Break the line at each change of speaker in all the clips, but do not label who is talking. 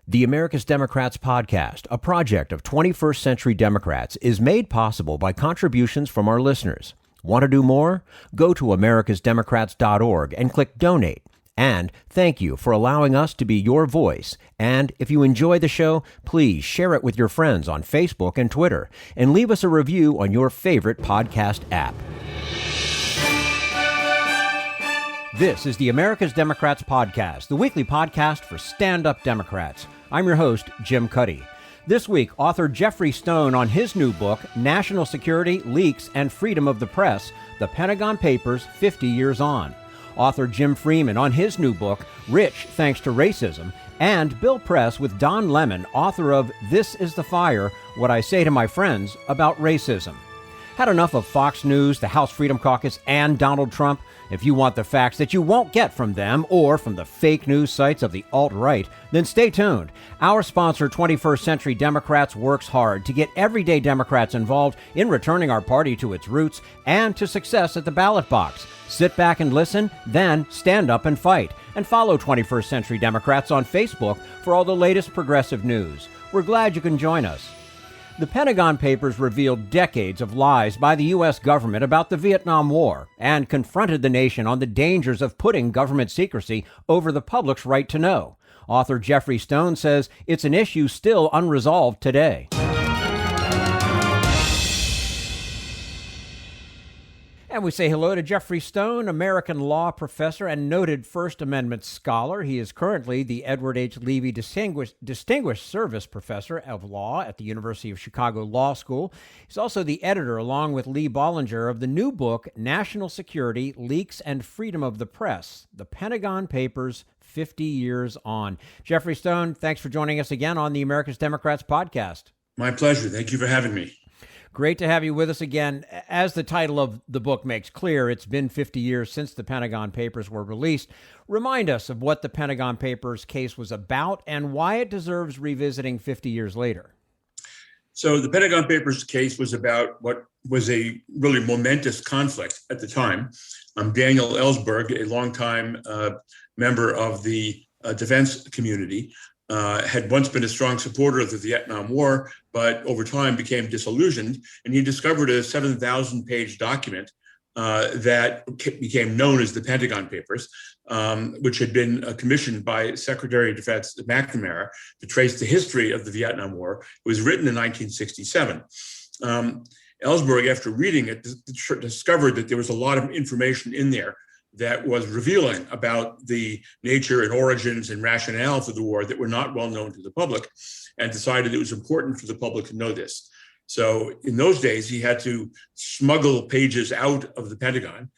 The America's Democrats podcast, a project of 21st Century Democrats, is made possible by contributions from our listeners. Want to do more? Go to americasdemocrats.org and click Donate. And thank you for allowing us to be your voice. And if you enjoy the show, please share it with your friends on Facebook and Twitter, and leave us a review on your favorite podcast app. This is the America's Democrats podcast, the weekly podcast for stand-up Democrats. I'm your host, Jim Cuddy. This week, author Geoffrey Stone on his new book, National Security, Leaks, and Freedom of the Press, The Pentagon Papers, 50 Years On. Author Jim Freeman on his new book, Rich Thanks to Racism, and Bill Press with Don Lemon, author of This is the Fire, What I Say to My Friends About Racism. Had enough of Fox News, the House Freedom Caucus, and Donald Trump? If you want the facts that you won't get from them or from the fake news sites of the alt-right, then stay tuned. Our sponsor, 21st Century Democrats, works hard to get everyday Democrats involved in returning our party to its roots and to success at the ballot box. Sit back and listen, then stand up and fight. And follow 21st Century Democrats on Facebook for all the latest progressive news. We're glad you can join us. The Pentagon Papers revealed decades of lies by the U.S. government about the Vietnam War and confronted the nation on the dangers of putting government secrecy over the public's right to know. Author Geoffrey Stone says it's an issue still unresolved today. And we say hello to Geoffrey Stone, American law professor and noted First Amendment scholar. He is currently the Edward H. Levy Distinguished Service Professor of Law at the University of Chicago Law School. He's also the editor, along with Lee Bollinger, of the new book, National Security, Leaks, and Freedom of the Press, The Pentagon Papers, 50 Years On. Geoffrey Stone, thanks for joining us again on the America's Democrats podcast.
My pleasure. Thank you for having me.
Great to have you with us again. As the title of the book makes clear, it's been 50 years since the Pentagon Papers were released. Remind us of what the Pentagon Papers case was about and why it deserves revisiting 50 years later.
So the Pentagon Papers case was about what was a really momentous conflict at the time. Daniel Ellsberg, a longtime member of the defense community, had once been a strong supporter of the Vietnam War, but over time became disillusioned, and he discovered a 7,000-page document that became known as the Pentagon Papers, which had been commissioned by Secretary of Defense McNamara to trace the history of the Vietnam War. It was written in 1967. Ellsberg, after reading it, discovered that there was a lot of information in there that was revealing about the nature and origins and rationale for the war that were not well known to the public, and decided it was important for the public to know this. So in those days, he had to smuggle pages out of the Pentagon,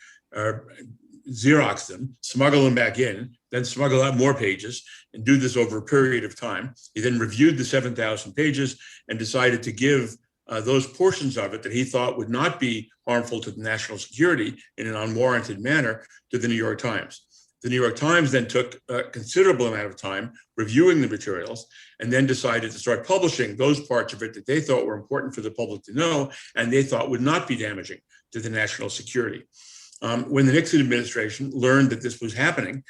Xerox them, smuggle them back in, then smuggle out more pages, and do this over a period of time. He then reviewed the 7,000 pages and decided to give those portions of it that he thought would not be harmful to the national security in an unwarranted manner to the New York Times. The New York Times then took a considerable amount of time reviewing the materials and then decided to start publishing those parts of it that they thought were important for the public to know and they thought would not be damaging to the national security. When the Nixon administration learned that this was happening,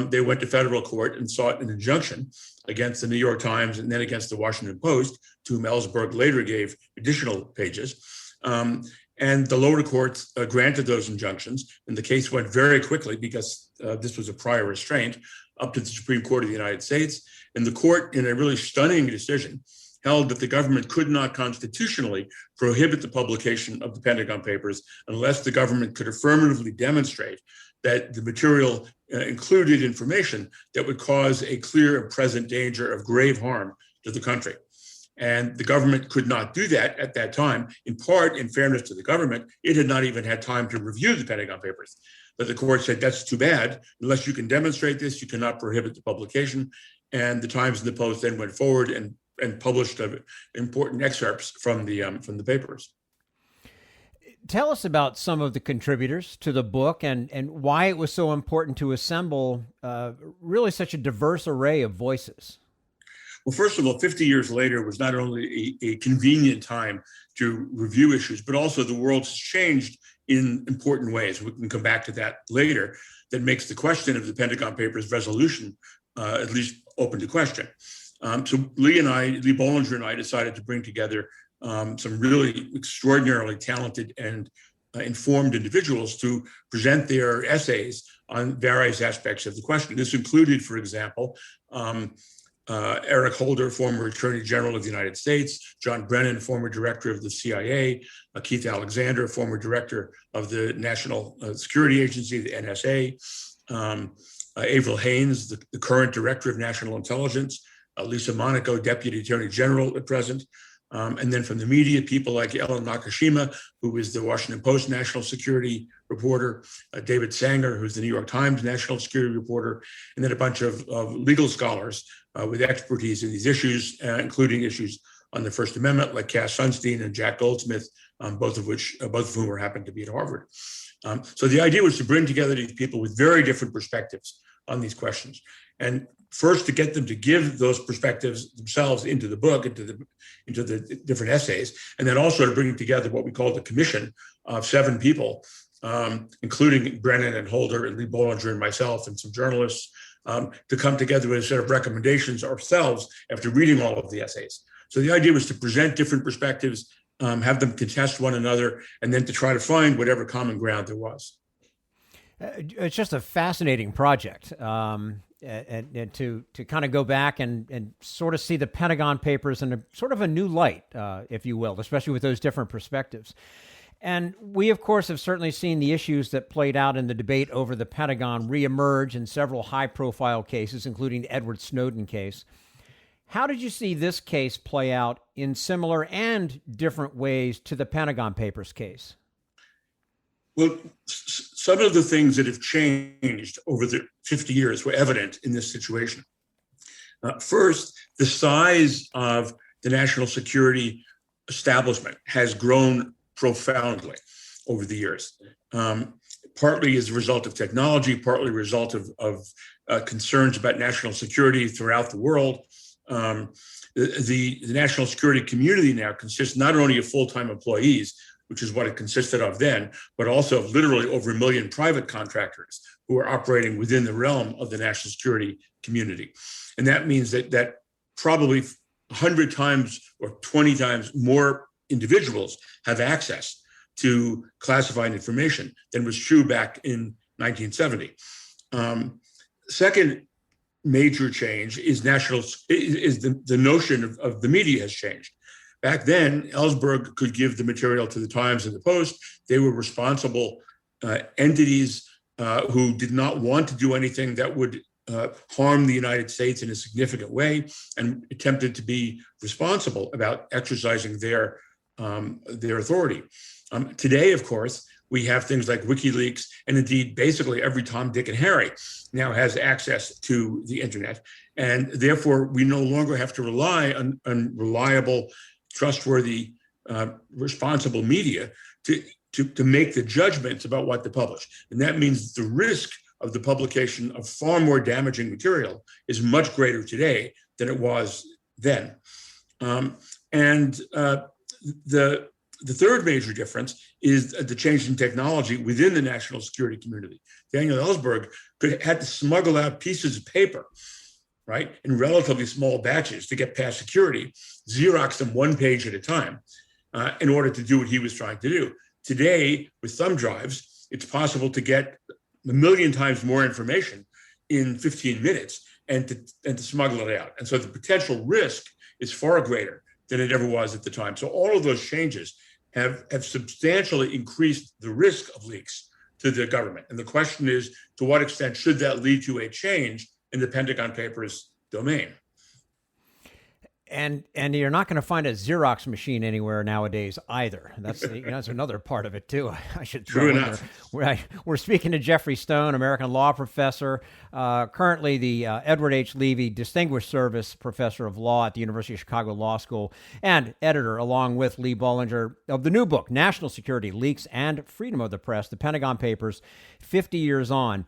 they went to federal court and sought an injunction against the New York Times and then against the Washington Post, to whom Ellsberg later gave additional pages. And the lower courts granted those injunctions, and the case went very quickly because this was a prior restraint up to the Supreme Court of the United States. And the court, in a really stunning decision, held that the government could not constitutionally prohibit the publication of the Pentagon Papers unless the government could affirmatively demonstrate that the material included information that would cause a clear and present danger of grave harm to the country. And the government could not do that at that time, in part, in fairness to the government. It had not even had time to review the Pentagon Papers. But the court said, that's too bad. Unless you can demonstrate this, you cannot prohibit the publication. And the Times and the Post then went forward and published important excerpts from the papers.
Tell us about some of the contributors to the book and why it was so important to assemble really such a diverse array of voices.
Well, first of all, 50 years later was not only a convenient time to review issues, but also the world's changed in important ways. We can come back to that later. That makes the question of the Pentagon Papers resolution at least open to question. So Lee Bollinger and I decided to bring together some really extraordinarily talented and informed individuals to present their essays on various aspects of the question. This included, for example, Eric Holder, former Attorney General of the United States, John Brennan, former director of the CIA, Keith Alexander, former director of the National Security Agency, the NSA, Avril Haines, the current director of national intelligence, Lisa Monaco, Deputy Attorney General at present. And then from the media, people like Ellen Nakashima, who is the Washington Post national security reporter, David Sanger, who's the New York Times national security reporter, and then a bunch of legal scholars with expertise in these issues, including issues on the First Amendment, like Cass Sunstein and Jack Goldsmith, both of whom happened to be at Harvard. So the idea was to bring together these people with very different perspectives on these questions, and first to get them to give those perspectives themselves into the book, into the different essays, and then also to bring together what we call the commission of 7 people, including Brennan and Holder and Lee Bollinger and myself and some journalists, to come together with a set of recommendations ourselves after reading all of the essays. So the idea was to present different perspectives, have them contest one another, and then to try to find whatever common ground there was.
It's just a fascinating project. And to kind of go back and sort of see the Pentagon Papers in a sort of a new light, if you will, especially with those different perspectives. And we, of course, have certainly seen the issues that played out in the debate over the Pentagon reemerge in several high-profile cases, including the Edward Snowden case. How did you see this case play out in similar and different ways to the Pentagon Papers case?
Well, some of the things that have changed over the 50 years were evident in this situation. First, the size of the national security establishment has grown profoundly over the years, partly as a result of technology, partly a result of concerns about national security throughout the world. The national security community now consists not only of full-time employees, which is what it consisted of then, but also of literally over 1 million private contractors who are operating within the realm of the national security community. And that means that probably 100 times or 20 times more individuals have access to classified information than was true back in 1970. Second major change is the notion of the media has changed. Back then, Ellsberg could give the material to the Times and the Post. They were responsible entities who did not want to do anything that would harm the United States in a significant way, and attempted to be responsible about exercising their authority. Today, of course, we have things like WikiLeaks, and indeed, basically every Tom, Dick, and Harry now has access to the internet, and therefore we no longer have to rely on reliable, trustworthy, responsible media to make the judgments about what to publish. And that means the risk of the publication of far more damaging material is much greater today than it was then. The third major difference is the change in technology within the national security community. Daniel Ellsberg had to smuggle out pieces of paper, right, in relatively small batches to get past security, Xerox them one page at a time in order to do what he was trying to do. Today, with thumb drives, it's possible to get 1 million times more information in 15 minutes and to smuggle it out. And so the potential risk is far greater than it ever was at the time. So all of those changes have substantially increased the risk of leaks to the government. And the question is, to what extent should that lead to a change in the Pentagon Papers domain?
And you're not going to find a Xerox machine anywhere nowadays either. That's that's another part of it too. I should throw in there. We're speaking to Geoffrey Stone, American law professor, currently the Edward H. Levy Distinguished Service Professor of Law at the University of Chicago Law School, and editor, along with Lee Bollinger, of the new book, National Security, Leaks, and Freedom of the Press, The Pentagon Papers, 50 Years On.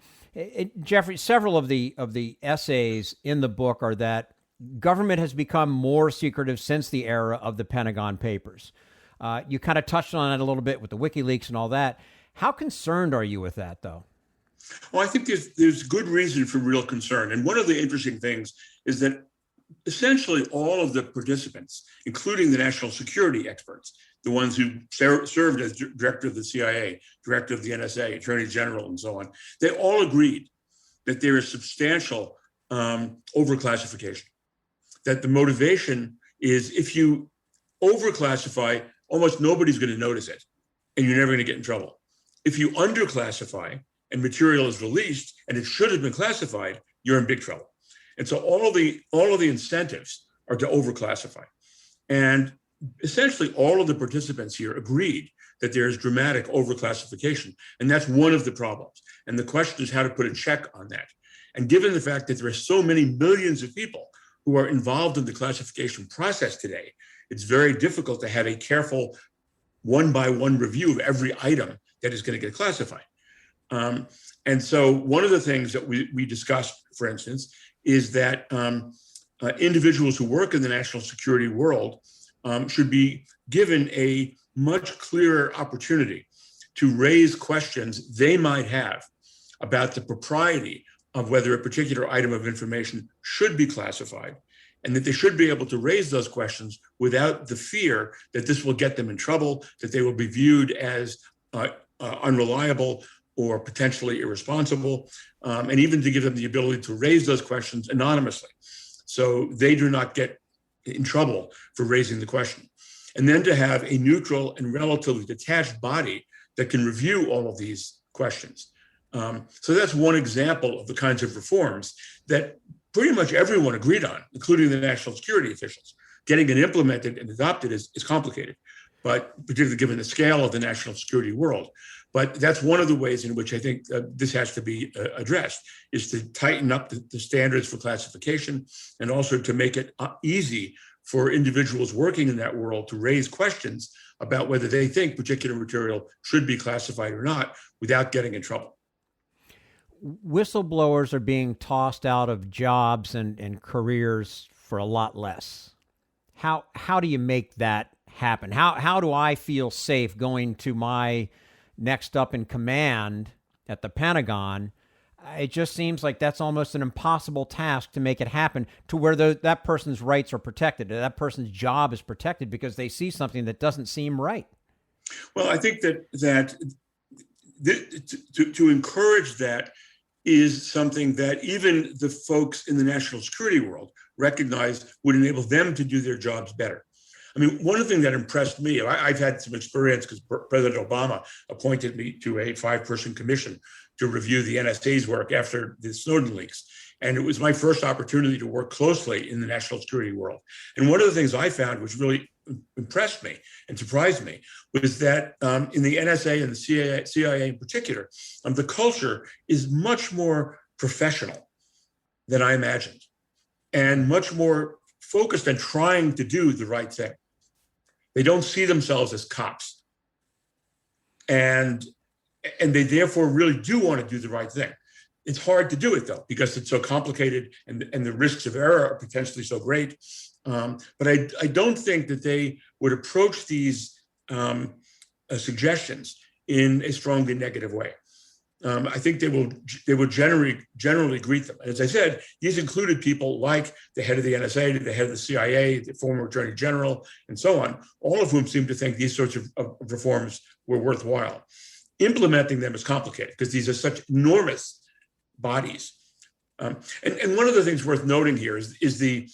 Geoffrey, several of the essays in the book are that government has become more secretive since the era of the Pentagon Papers. You kind of touched on it a little bit with the WikiLeaks and all that. How concerned are you with that, though?
Well, I think there's good reason for real concern. And one of the interesting things is that essentially all of the participants, including the national security experts, the ones who served as director of the CIA, director of the NSA, attorney general, and so on, they all agreed that there is substantial overclassification, that the motivation is if you overclassify, almost nobody's going to notice it, and you're never going to get in trouble. If you underclassify and material is released and it should have been classified, you're in big trouble. And so all of the incentives are to overclassify. And essentially all of the participants here agreed that there is dramatic overclassification. And that's one of the problems. And the question is how to put a check on that. And given the fact that there are so many millions of people who are involved in the classification process today, it's very difficult to have a careful one-by-one review of every item that is going to get classified. And so one of the things that we discussed, for instance, is that individuals who work in the national security world should be given a much clearer opportunity to raise questions they might have about the propriety of whether a particular item of information should be classified, and that they should be able to raise those questions without the fear that this will get them in trouble, that they will be viewed as unreliable or potentially irresponsible, and even to give them the ability to raise those questions anonymously, so they do not get in trouble for raising the question. And then to have a neutral and relatively detached body that can review all of these questions. So that's one example of the kinds of reforms that pretty much everyone agreed on, including the national security officials. Getting it implemented and adopted is complicated, but particularly given the scale of the national security world. But that's one of the ways in which I think this has to be addressed, is to tighten up the standards for classification, and also to make it easy for individuals working in that world to raise questions about whether they think particular material should be classified or not without getting in trouble.
Whistleblowers are being tossed out of jobs and careers for a lot less. How do you make that happen? How do I feel safe going to my next up in command at the Pentagon? It just seems like that's almost an impossible task to make it happen to where that person's rights are protected, that person's job is protected because they see something that doesn't seem right.
Well, I think that to encourage that is something that even the folks in the national security world recognize would enable them to do their jobs better. I mean, one of the things that impressed me, I've had some experience because President Obama appointed me to a 5-person commission to review the NSA's work after the Snowden leaks. And it was my first opportunity to work closely in the national security world. And one of the things I found which really impressed me and surprised me was that in the NSA and the CIA in particular, the culture is much more professional than I imagined, and much more focused on trying to do the right thing. They don't see themselves as cops. And they therefore really do want to do the right thing. It's hard to do it, though, because it's so complicated and the risks of error are potentially so great. But I don't think that they would approach these suggestions in a strongly negative way. I think they would generally greet them. And as I said, these included people like the head of the NSA, the head of the CIA, the former attorney general, and so on, all of whom seem to think these sorts of reforms were worthwhile. Implementing them is complicated because these are such enormous bodies. And one of the things worth noting here is the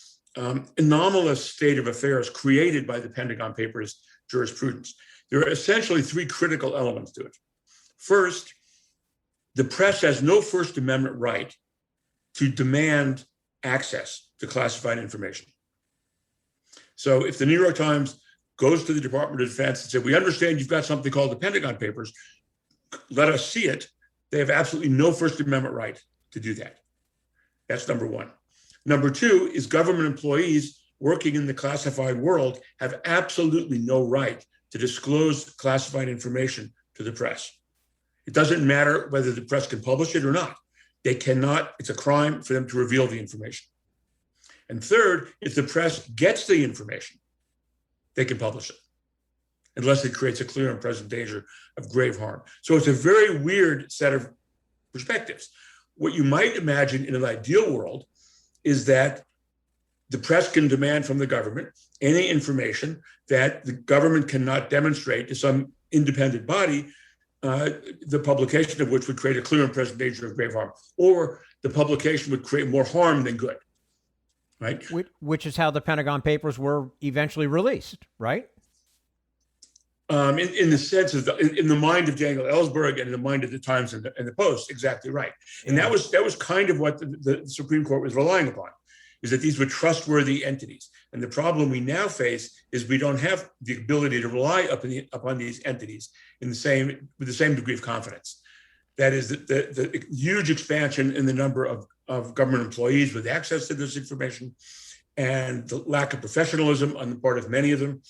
anomalous state of affairs created by the Pentagon Papers jurisprudence. There are essentially 3 critical elements to it. First, the press has no First Amendment right to demand access to classified information. So if the New York Times goes to the Department of Defense and says, we understand you've got something called the Pentagon Papers, let us see it, they have absolutely no First Amendment right to do that. That's number one. Number two is government employees working in the classified world have absolutely no right to disclose classified information to the press. It doesn't matter whether the press can publish it or not. They cannot, it's a crime for them to reveal the information. And third, if the press gets the information, they can publish it, unless it creates a clear and present danger of grave harm. So it's a very weird set of perspectives. What you might imagine in an ideal world is that the press can demand from the government any information that the government cannot demonstrate to some independent body, the publication of which would create a clear and present danger of grave harm, or the publication would create more harm than good, right?
Which is how the Pentagon Papers were eventually released, right?
In the sense of in the mind of Daniel Ellsberg and in the mind of the Times and the Post, exactly right. And that was kind of what the Supreme Court was relying upon, is that these were trustworthy entities. And the problem we now face is we don't have the ability to rely upon these entities with the same degree of confidence. That is the huge expansion in the number of government employees with access to this information, and the lack of professionalism on the part of many of them,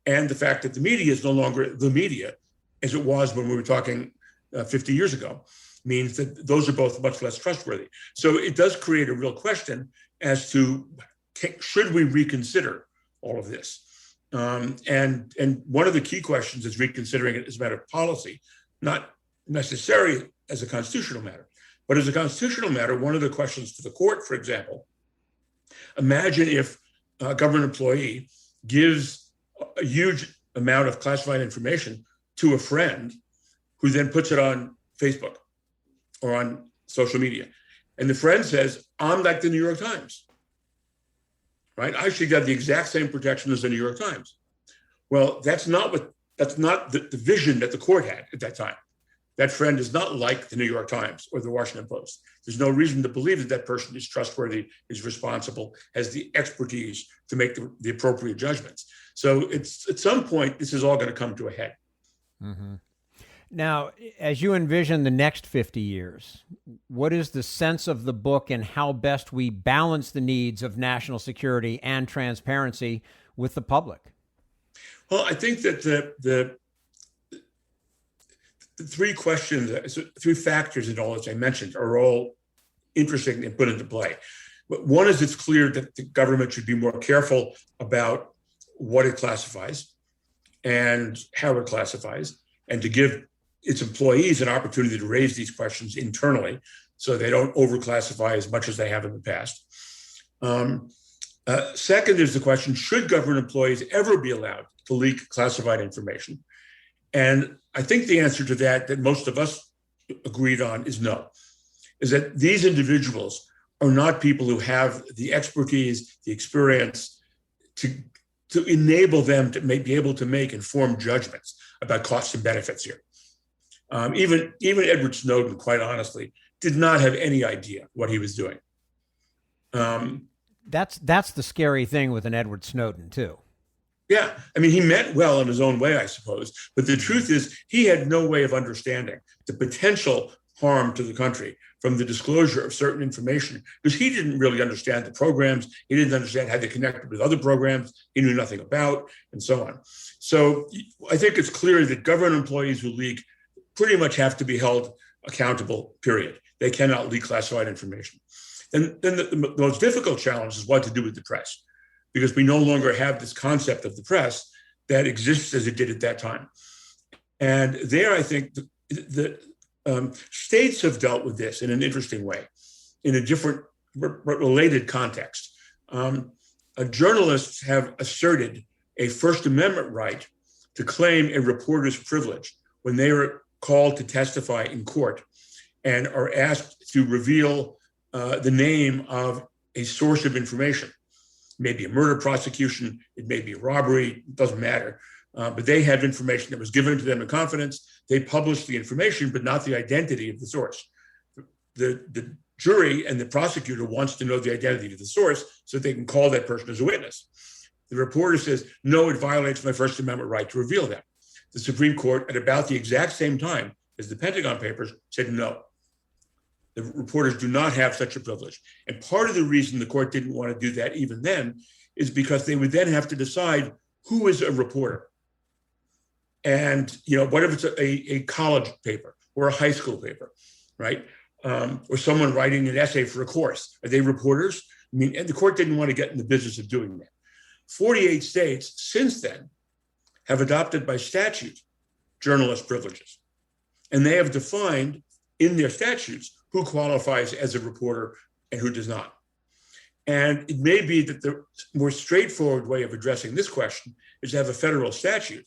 and the fact that the media is no longer the media as it was when we were talking 50 years ago, means that those are both much less trustworthy. So it does create a real question as to, should we reconsider all of this? And one of the key questions is reconsidering it as a matter of policy, not necessarily as a constitutional matter. But as a constitutional matter, one of the questions to the court, for example, imagine if a government employee gives a huge amount of classified information to a friend who then puts it on Facebook or on social media. And the friend says, I'm like the New York Times, right? I should have the exact same protection as the New York Times. Well, that's not the vision that the court had at that time. That friend is not like the New York Times or the Washington Post. There's no reason to believe that that person is trustworthy, is responsible, has the expertise to make the appropriate judgments. So it's at some point, this is all going to come to a head.
Mm-hmm. Now, as you envision the next 50 years, what is the sense of the book and how best we balance the needs of national security and transparency with the public?
Well, I think that the three questions, three factors in all, as I mentioned, are all interesting and put into play. But one is, it's clear that the government should be more careful about what it classifies and how it classifies, and to give its employees an opportunity to raise these questions internally so they don't overclassify as much as they have in the past. Second is the question, should government employees ever be allowed to leak classified information? And I think the answer to that most of us agreed on is no, is that these individuals are not people who have the expertise, the experience to enable them to be able to make informed judgments about costs and benefits here. Even Edward Snowden, quite honestly, did not have any idea what he was doing.
That's the scary thing with an Edward Snowden, too.
Yeah, I mean, he meant well in his own way, I suppose. But the truth is, he had no way of understanding the potential harm to the country from the disclosure of certain information, because he didn't really understand the programs. He didn't understand how they connected with other programs he knew nothing about, and so on. So I think it's clear that government employees who leak pretty much have to be held accountable, period. They cannot leak classified information. And then the most difficult challenge is what to do with the press, because we no longer have this concept of the press that exists as it did at that time. And there, I think the states have dealt with this in an interesting way, in a different, related context. Journalists have asserted a First Amendment right to claim a reporter's privilege when they are called to testify in court and are asked to reveal the name of a source of information. Maybe a murder prosecution, it may be a robbery, it doesn't matter. But they have information that was given to them in confidence. They published the information, but not the identity of the source. The jury and the prosecutor wants to know the identity of the source so they can call that person as a witness. The reporter says, no, it violates my First Amendment right to reveal that. The Supreme Court, at about the exact same time as the Pentagon Papers, said no. The reporters do not have such a privilege. And part of the reason the court didn't want to do that even then is because they would then have to decide who is a reporter. And, what if it's a college paper or a high school paper, right? Or someone writing an essay for a course. Are they reporters? I mean, and the court didn't want to get in the business of doing that. 48 states since then have adopted by statute journalist privileges. And they have defined in their statutes who qualifies as a reporter and who does not. And it may be that the more straightforward way of addressing this question is to have a federal statute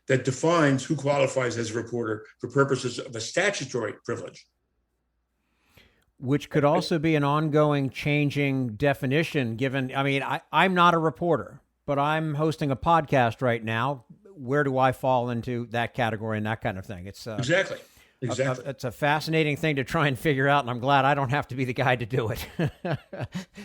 that defines who qualifies as a reporter for purposes of a statutory privilege.
Which could also be an ongoing changing definition given, I'm not a reporter, but I'm hosting a podcast right now. Where do I fall into that category and that kind of thing? It's
Exactly.
It's a fascinating thing to try and figure out, and I'm glad I don't have to be the guy to do it.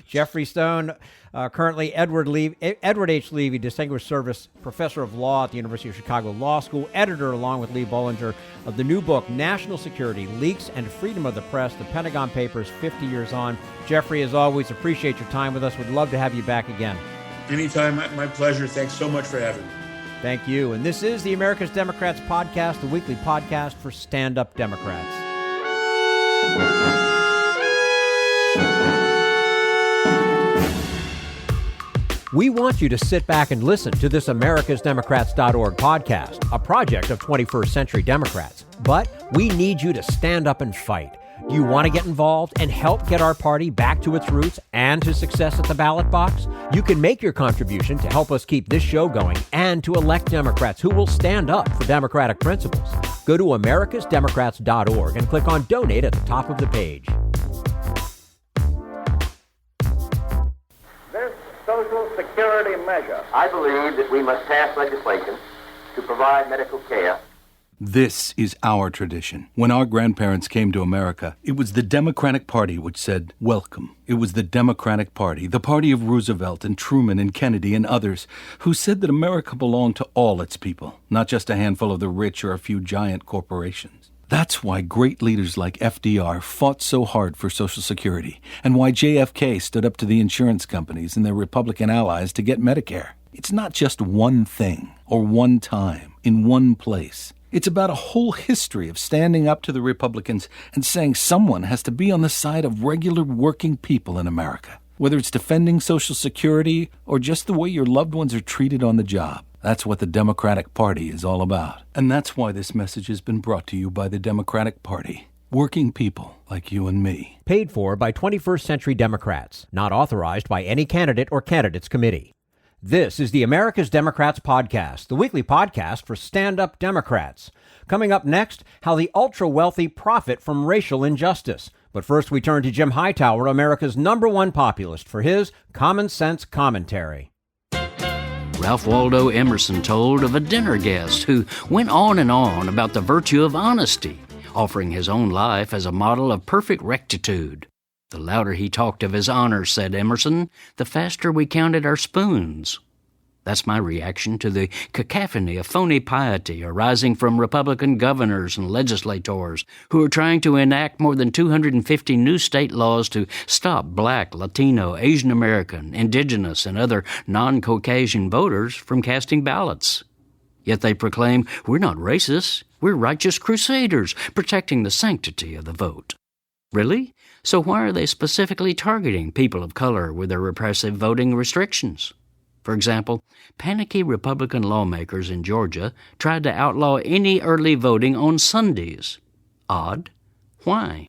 Geoffrey Stone, currently Edward H. Levy Distinguished Service Professor of Law at the University of Chicago Law School, editor along with Lee Bollinger of the new book, National Security, Leaks and Freedom of the Press, The Pentagon Papers, 50 Years On. Geoffrey, as always, appreciate your time with us. Would love to have you back again.
Anytime, my pleasure. Thanks so much for having me.
Thank you. And this is the America's Democrats podcast, the weekly podcast for stand-up Democrats. We want you to sit back and listen to this americasdemocrats.org podcast, a project of 21st Century Democrats. But we need you to stand up and fight. Do you want to get involved and help get our party back to its roots and to success at the ballot box? You can make your contribution to help us keep this show going and to elect Democrats who will stand up for democratic principles. Go to americasdemocrats.org and click on Donate at the top of the page.
This Social Security measure, I believe that we must pass legislation to provide medical care.
This is our tradition. When our grandparents came to America, it was the Democratic Party which said, welcome. It was the Democratic Party, the party of Roosevelt and Truman and Kennedy and others, who said that America belonged to all its people, not just a handful of the rich or a few giant corporations. That's why great leaders like FDR fought so hard for Social Security, and why JFK stood up to the insurance companies and their Republican allies to get Medicare. It's not just one thing, or one time, in one place. It's about a whole history of standing up to the Republicans and saying someone has to be on the side of regular working people in America, whether it's defending Social Security or just the way your loved ones are treated on the job. That's what the Democratic Party is all about. And that's why this message has been brought to you by the Democratic Party. Working people like you and me.
Paid for by 21st Century Democrats. Not authorized by any candidate or candidates committee. This is the America's Democrats podcast, the weekly podcast for stand-up Democrats. Coming up next, how the ultra-wealthy profit from racial injustice. But first, we turn to Jim Hightower, America's #1 populist, for his common sense commentary.
Ralph Waldo Emerson told of a dinner guest who went on and on about the virtue of honesty, offering his own life as a model of perfect rectitude. The louder he talked of his honor, said Emerson, the faster we counted our spoons. That's my reaction to the cacophony of phony piety arising from Republican governors and legislators who are trying to enact more than 250 new state laws to stop Black, Latino, Asian American, Indigenous, and other non-Caucasian voters from casting ballots. Yet they proclaim, we're not racist, we're righteous crusaders protecting the sanctity of the vote. Really? So why are they specifically targeting people of color with their repressive voting restrictions? For example, panicky Republican lawmakers in Georgia tried to outlaw any early voting on Sundays. Odd. Why?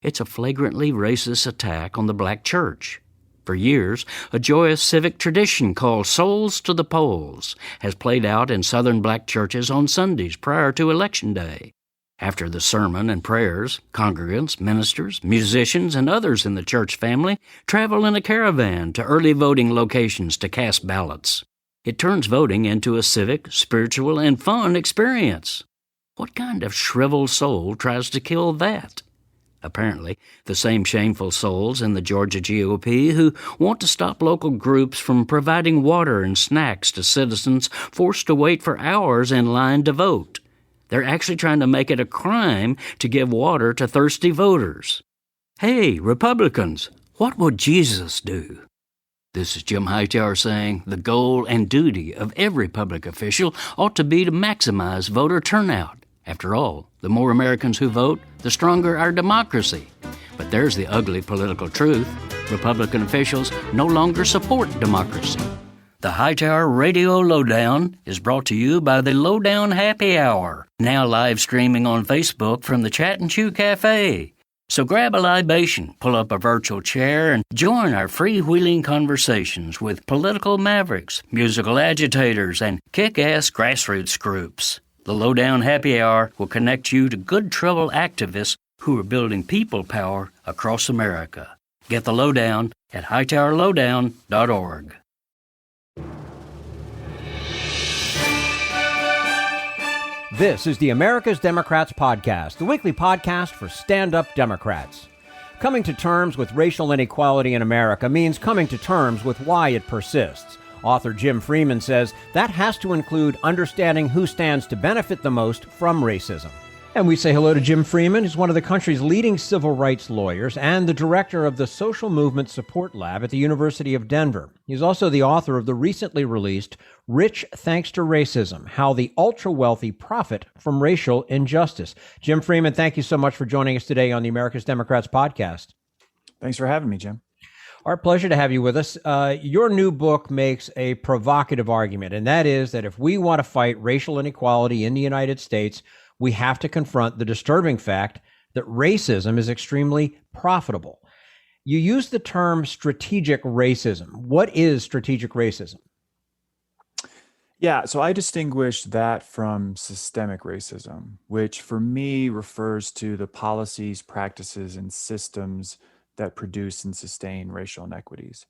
It's a flagrantly racist attack on the black church. For years, a joyous civic tradition called Souls to the Polls has played out in Southern black churches on Sundays prior to Election Day. After the sermon and prayers, congregants, ministers, musicians, and others in the church family travel in a caravan to early voting locations to cast ballots. It turns voting into a civic, spiritual, and fun experience. What kind of shriveled soul tries to kill that? Apparently, the same shameful souls in the Georgia GOP who want to stop local groups from providing water and snacks to citizens forced to wait for hours in line to vote. They're actually trying to make it a crime to give water to thirsty voters. Hey, Republicans, what would Jesus do? This is Jim Hightower saying the goal and duty of every public official ought to be to maximize voter turnout. After all, the more Americans who vote, the stronger our democracy. But there's the ugly political truth. Republican officials no longer support democracy. The Hightower Radio Lowdown is brought to you by the Lowdown Happy Hour, now live streaming on Facebook from the Chat and Chew Cafe. So grab a libation, pull up a virtual chair, and join our freewheeling conversations with political mavericks, musical agitators, and kick-ass grassroots groups. The Lowdown Happy Hour will connect you to good trouble activists who are building people power across America. Get the Lowdown at hightowerlowdown.org.
This is the America's Democrats podcast, the weekly podcast for stand-up Democrats. Coming to terms with racial inequality in America means coming to terms with why it persists. Author Jim Freeman says that has to include understanding who stands to benefit the most from racism. And we say hello to Jim Freeman, who's one of the country's leading civil rights lawyers and the director of the Social Movement Support Lab at the University of Denver. He's also the author of the recently released Rich Thanks to Racism: How the Ultra-Wealthy Profit from Racial Injustice. Jim Freeman, thank you so much for joining us today on the America's Democrats podcast.
Thanks for having me, Jim.
Our pleasure to have you with us. Your new book makes a provocative argument, and that is that if we want to fight racial inequality in the United States, we have to confront the disturbing fact that racism is extremely profitable. You use the term strategic racism. What is strategic racism?
Yeah, so I distinguish that from systemic racism, which for me refers to the policies, practices, and systems that produce and sustain racial inequities.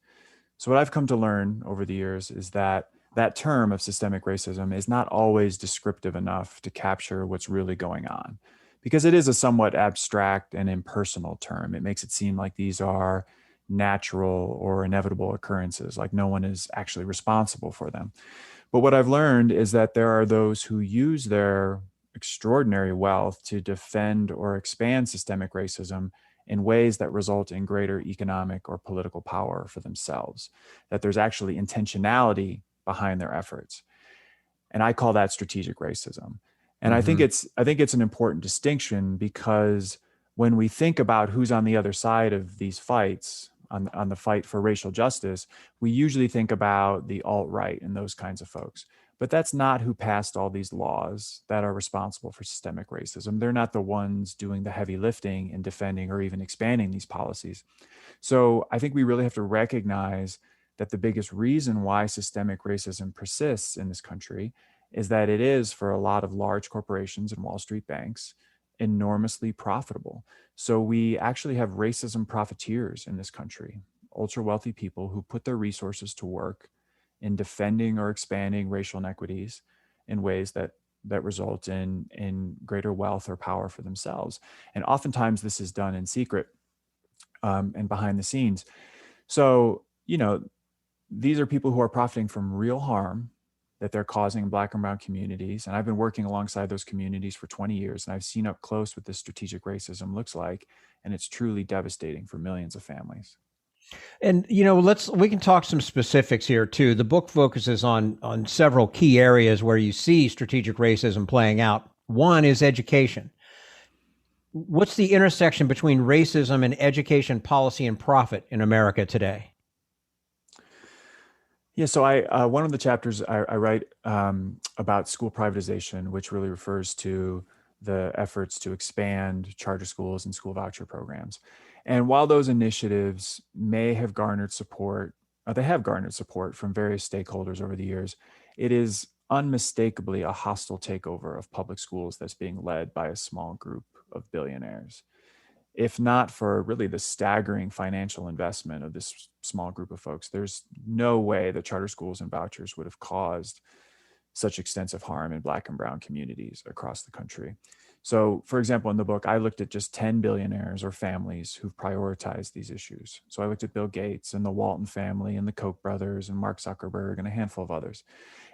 So what I've come to learn over the years is that that term of systemic racism is not always descriptive enough to capture what's really going on, because it is a somewhat abstract and impersonal term. It makes it seem like these are natural or inevitable occurrences, like no one is actually responsible for them. But what I've learned is that there are those who use their extraordinary wealth to defend or expand systemic racism in ways that result in greater economic or political power for themselves, that there's actually intentionality behind their efforts. And I call that strategic racism. And I think it's an important distinction, because when we think about who's on the other side of these fights, on the fight for racial justice, we usually think about the alt-right and those kinds of folks. But that's not who passed all these laws that are responsible for systemic racism. They're not the ones doing the heavy lifting in defending or even expanding these policies. So I think we really have to recognize that the biggest reason why systemic racism persists in this country is that it is, for a lot of large corporations and Wall Street banks, enormously profitable. So we actually have racism profiteers in this country, ultra wealthy people who put their resources to work in defending or expanding racial inequities in ways that result in greater wealth or power for themselves. And oftentimes this is done in secret and behind the scenes. So, these are people who are profiting from real harm that they're causing in Black and brown communities. And I've been working alongside those communities for 20 years, and I've seen up close what this strategic racism looks like. And it's truly devastating for millions of families.
And, we can talk some specifics here too. The book focuses on several key areas where you see strategic racism playing out. One is education. What's the intersection between racism and education policy and profit in America today?
Yeah, so one of the chapters I write about school privatization, which really refers to the efforts to expand charter schools and school voucher programs. And while those initiatives may have garnered support, they have garnered support from various stakeholders over the years, it is unmistakably a hostile takeover of public schools that's being led by a small group of billionaires. If not for really the staggering financial investment of this small group of folks, there's no way that charter schools and vouchers would have caused such extensive harm in Black and brown communities across the country. So, for example, in the book, I looked at just 10 billionaires or families who've prioritized these issues. So I looked at Bill Gates and the Walton family and the Koch brothers and Mark Zuckerberg and a handful of others.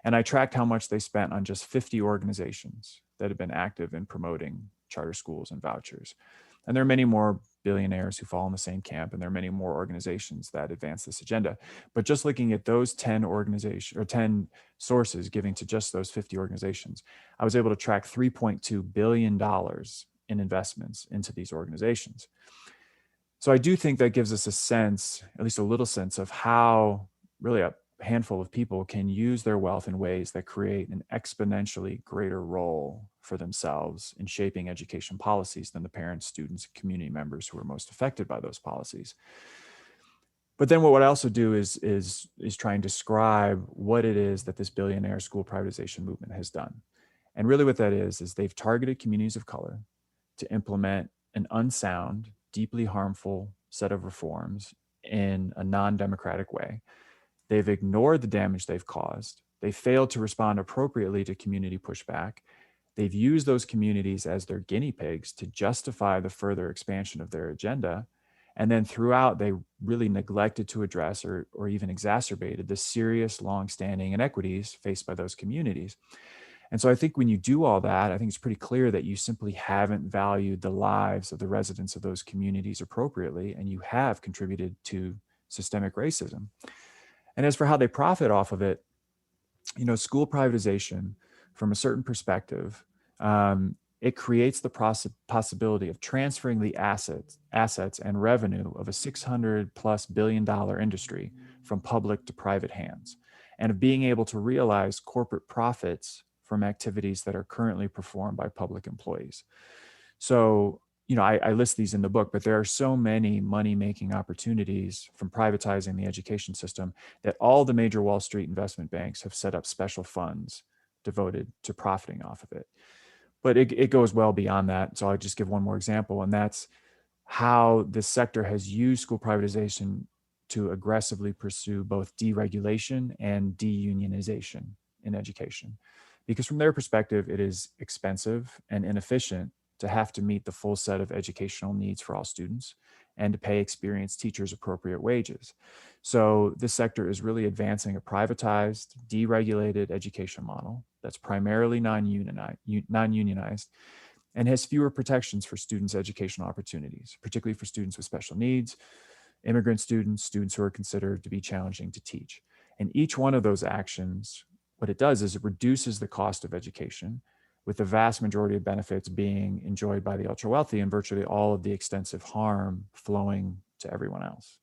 And I tracked how much they spent on just 50 organizations that have been active in promoting charter schools and vouchers. And there are many more billionaires who fall in the same camp, and there are many more organizations that advance this agenda. But just looking at those 10 organizations or 10 sources giving to just those 50 organizations, I was able to track $3.2 billion in investments into these organizations. So I do think that gives us a sense, at least a little sense, of how really a handful of people can use their wealth in ways that create an exponentially greater role for themselves in shaping education policies than the parents, students, and community members who are most affected by those policies. But then what I also do is try and describe what it is that this billionaire school privatization movement has done. And really what that is they've targeted communities of color to implement an unsound, deeply harmful set of reforms in a non-democratic way. They've ignored the damage they've caused. They failed to respond appropriately to community pushback. They've used those communities as their guinea pigs to justify the further expansion of their agenda. And then throughout, they really neglected to address or even exacerbated the serious, longstanding inequities faced by those communities. And so I think when you do all that, I think it's pretty clear that you simply haven't valued the lives of the residents of those communities appropriately, and you have contributed to systemic racism. And as for how they profit off of it, school privatization, from a certain perspective, it creates the possibility of transferring the assets and revenue of a $600+ billion industry from public to private hands, and of being able to realize corporate profits from activities that are currently performed by public employees. So, I list these in the book, but there are so many money-making opportunities from privatizing the education system that all the major Wall Street investment banks have set up special funds devoted to profiting off of it. But it goes well beyond that. So I'll just give one more example, and that's how this sector has used school privatization to aggressively pursue both deregulation and deunionization in education. Because from their perspective, it is expensive and inefficient to have to meet the full set of educational needs for all students and to pay experienced teachers appropriate wages. So this sector is really advancing a privatized, deregulated education model that's primarily non-unionized and has fewer protections for students' educational opportunities, particularly for students with special needs, immigrant students, students who are considered to be challenging to teach. And each one of those actions, what it does is it reduces the cost of education, with the vast majority of benefits being enjoyed by the ultra wealthy and virtually all of the extensive harm flowing to everyone else.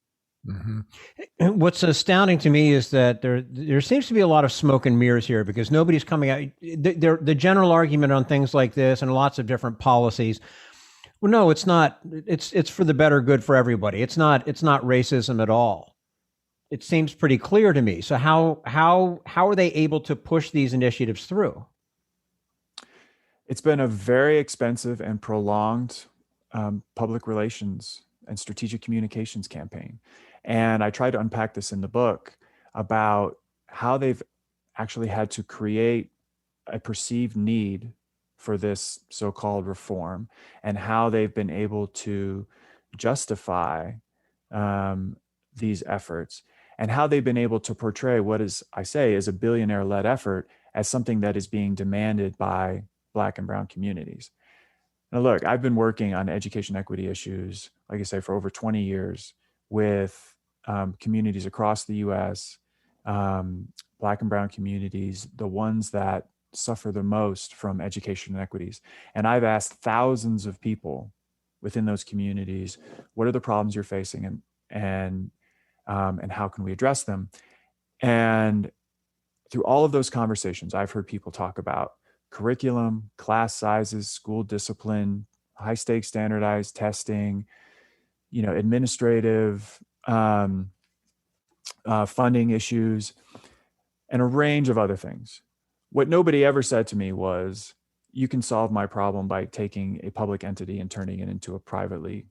Mm-hmm. What's astounding to me is that there seems to be a lot of smoke and mirrors here, because nobody's coming out. The general argument on things like this and lots of different policies, well, no, it's not. It's for the better good for everybody. It's not racism at all. It seems pretty clear to me. So how are they able to push these initiatives through?
It's been a very expensive and prolonged public relations and strategic communications campaign. And I try to unpack this in the book about how they've actually had to create a perceived need for this so-called reform, and how they've been able to justify these efforts, and how they've been able to portray what is a billionaire-led effort as something that is being demanded by Black and brown communities. Now, look, I've been working on education equity issues, like I say, for over 20 years with communities across the U.S., Black and brown communities, the ones that suffer the most from education inequities. And I've asked thousands of people within those communities, what are the problems you're facing, and how can we address them? And through all of those conversations, I've heard people talk about curriculum, class sizes, school discipline, high stakes standardized testing, administrative funding issues, and a range of other things. What nobody ever said to me was, you can solve my problem by taking a public entity and turning it into a private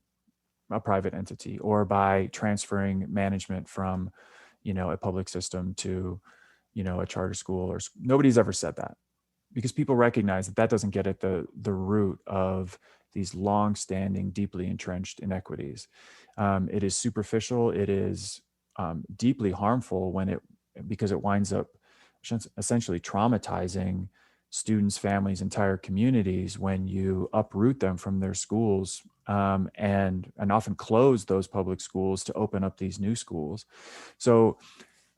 entity, or by transferring management from, a public system to, a charter school. Or nobody's ever said that, because people recognize that doesn't get at the root of these long-standing, deeply entrenched inequities. It is superficial. It is deeply harmful because it winds up essentially traumatizing students, families, entire communities when you uproot them from their schools and often close those public schools to open up these new schools.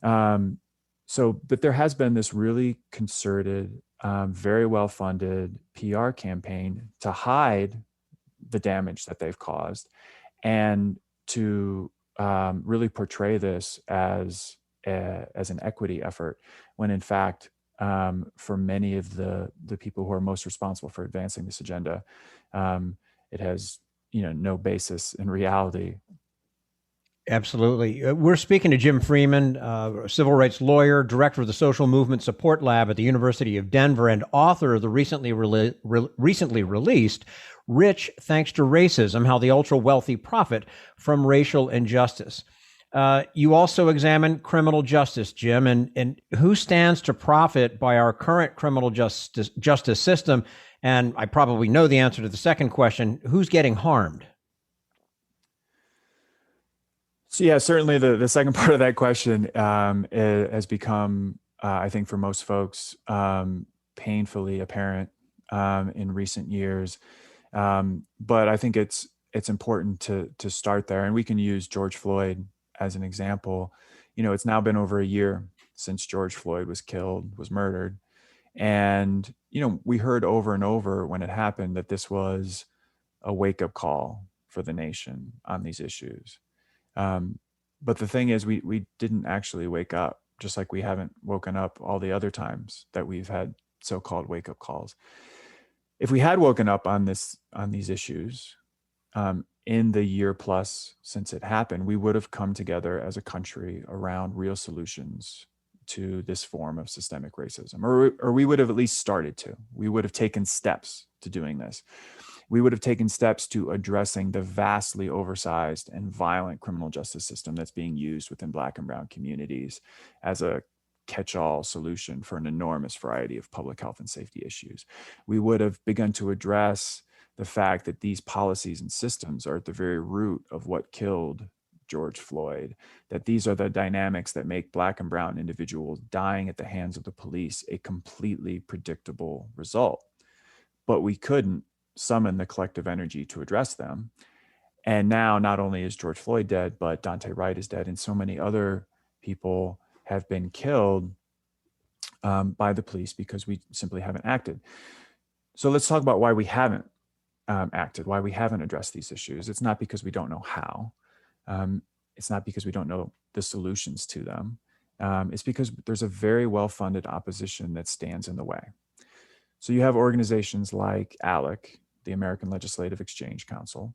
But there has been this really concerted, very well-funded PR campaign to hide the damage that they've caused, and to really portray this as as an equity effort, when in fact, for many of the people who are most responsible for advancing this agenda, it has no basis in reality.
Absolutely. We're speaking to Jim Freeman, a civil rights lawyer, director of the Social Movement Support Lab at the University of Denver, and author of the recently released Rich Thanks to Racism, How the Ultra-Wealthy Profit from Racial Injustice. You also examine criminal justice, Jim, and who stands to profit by our current criminal justice system. And I probably know the answer to the second question, who's getting harmed?
So yeah, certainly the second part of that question has become, I think for most folks, painfully apparent in recent years. But I think it's important to start there. And we can use George Floyd as an example. It's now been over a year since George Floyd was murdered. And, we heard over and over when it happened that this was a wake-up call for the nation on these issues. But the thing is, we didn't actually wake up, just like we haven't woken up all the other times that we've had so-called wake-up calls. If we had woken up on these issues in the year plus since it happened, we would have come together as a country around real solutions to this form of systemic racism, or we would have at least started to. We would have taken steps to doing this. We would have taken steps to addressing the vastly oversized and violent criminal justice system that's being used within Black and brown communities as a catch-all solution for an enormous variety of public health and safety issues. We would have begun to address the fact that these policies and systems are at the very root of what killed George Floyd, that these are the dynamics that make Black and brown individuals dying at the hands of the police a completely predictable result. But we couldn't summon the collective energy to address them. And now not only is George Floyd dead, but Daunte Wright is dead, and so many other people have been killed by the police because we simply haven't acted. So let's talk about why we haven't acted, why we haven't addressed these issues. It's not because we don't know how. It's not because we don't know the solutions to them. It's because there's a very well-funded opposition that stands in the way. So you have organizations like ALEC, the American Legislative Exchange Council,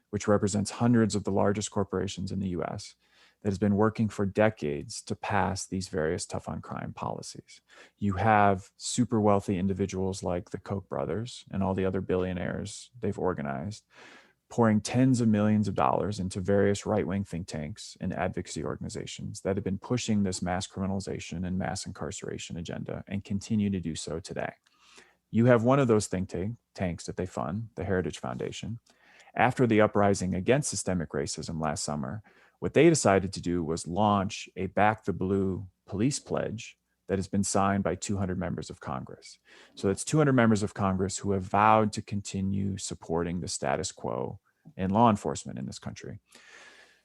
which represents hundreds of the largest corporations in the US, that has been working for decades to pass these various tough on crime policies. You have super wealthy individuals like the Koch brothers and all the other billionaires they've organized, pouring tens of millions of dollars into various right-wing think tanks and advocacy organizations that have been pushing this mass criminalization and mass incarceration agenda and continue to do so today. You have one of those think tanks that they fund, the Heritage Foundation. After the uprising against systemic racism last summer, what they decided to do was launch a Back the Blue police pledge that has been signed by 200 members of Congress. So that's 200 members of Congress who have vowed to continue supporting the status quo in law enforcement in this country.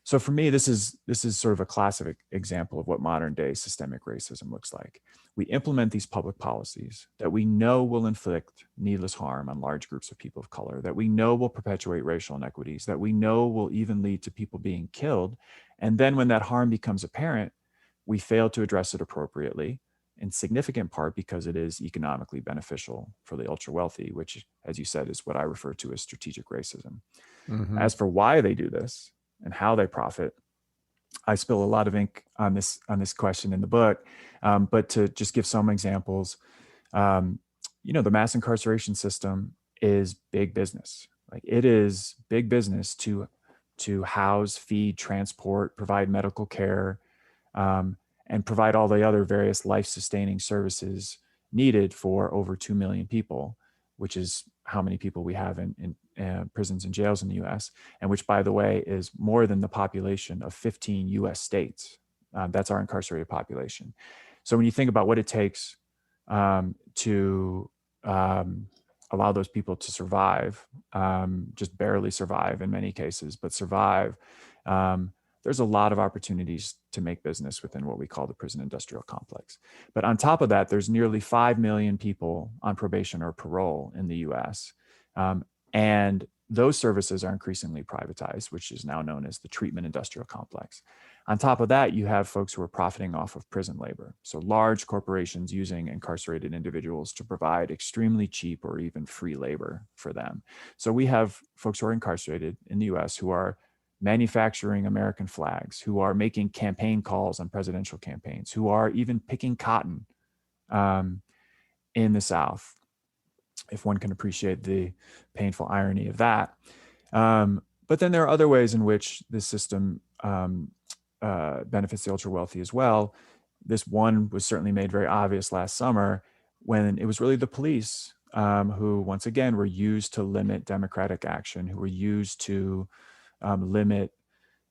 So for me, this is sort of a classic example of what modern day systemic racism looks like. We implement these public policies that we know will inflict needless harm on large groups of people of color, that we know will perpetuate racial inequities, that we know will even lead to people being killed. And then when that harm becomes apparent, we fail to address it appropriately, in significant part because it is economically beneficial for the ultra wealthy, which, as you said, is what I refer to as strategic racism. Mm-hmm. As for why they do this and how they profit, I spill a lot of ink on this question in the book, but to just give some examples, the mass incarceration system is big business. Like, it is big business to house, feed, transport, provide medical care, and provide all the other various life-sustaining services needed for over 2 million people, which is how many people we have in prisons and jails in the US, and which, by the way, is more than the population of 15 US states. That's our incarcerated population. So when you think about what it takes to allow those people to survive, just barely survive in many cases, but survive, there's a lot of opportunities to make business within what we call the prison industrial complex. But on top of that, there's nearly 5 million people on probation or parole in the US. And those services are increasingly privatized, which is now known as the treatment industrial complex. On top of that, you have folks who are profiting off of prison labor. So large corporations using incarcerated individuals to provide extremely cheap or even free labor for them. So we have folks who are incarcerated in the US who are manufacturing American flags, who are making campaign calls on presidential campaigns, who are even picking cotton in the South, if one can appreciate the painful irony of that. But then there are other ways in which this system benefits the ultra wealthy as well. This one was certainly made very obvious last summer when it was really the police who, once again, were used to limit democratic action, who were used to limit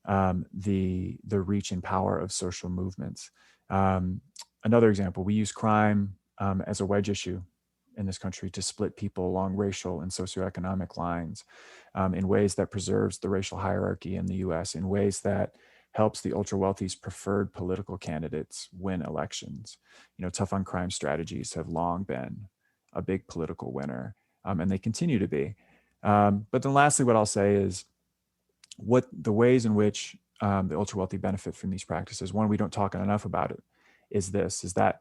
the reach and power of social movements. Another example, we use crime as a wedge issue in this country to split people along racial and socioeconomic lines in ways that preserves the racial hierarchy in the US, in ways that helps the ultra wealthy's preferred political candidates win elections. Tough on crime strategies have long been a big political winner, and they continue to be. But then lastly, what I'll say is what the ways in which the ultra wealthy benefit from these practices, one, we don't talk enough about it, is that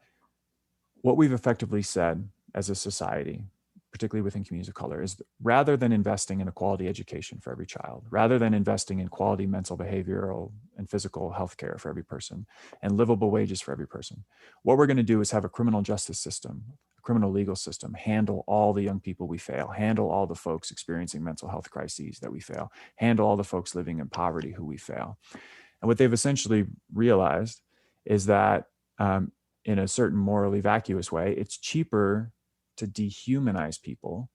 what we've effectively said as a society, particularly within communities of color, is rather than investing in a quality education for every child, rather than investing in quality mental, behavioral, and physical health care for every person, and livable wages for every person, what we're going to do is have a criminal justice system, a criminal legal system, handle all the young people we fail, handle all the folks experiencing mental health crises that we fail, handle all the folks living in poverty who we fail. And what they've essentially realized is that in a certain morally vacuous way, it's cheaper to dehumanize people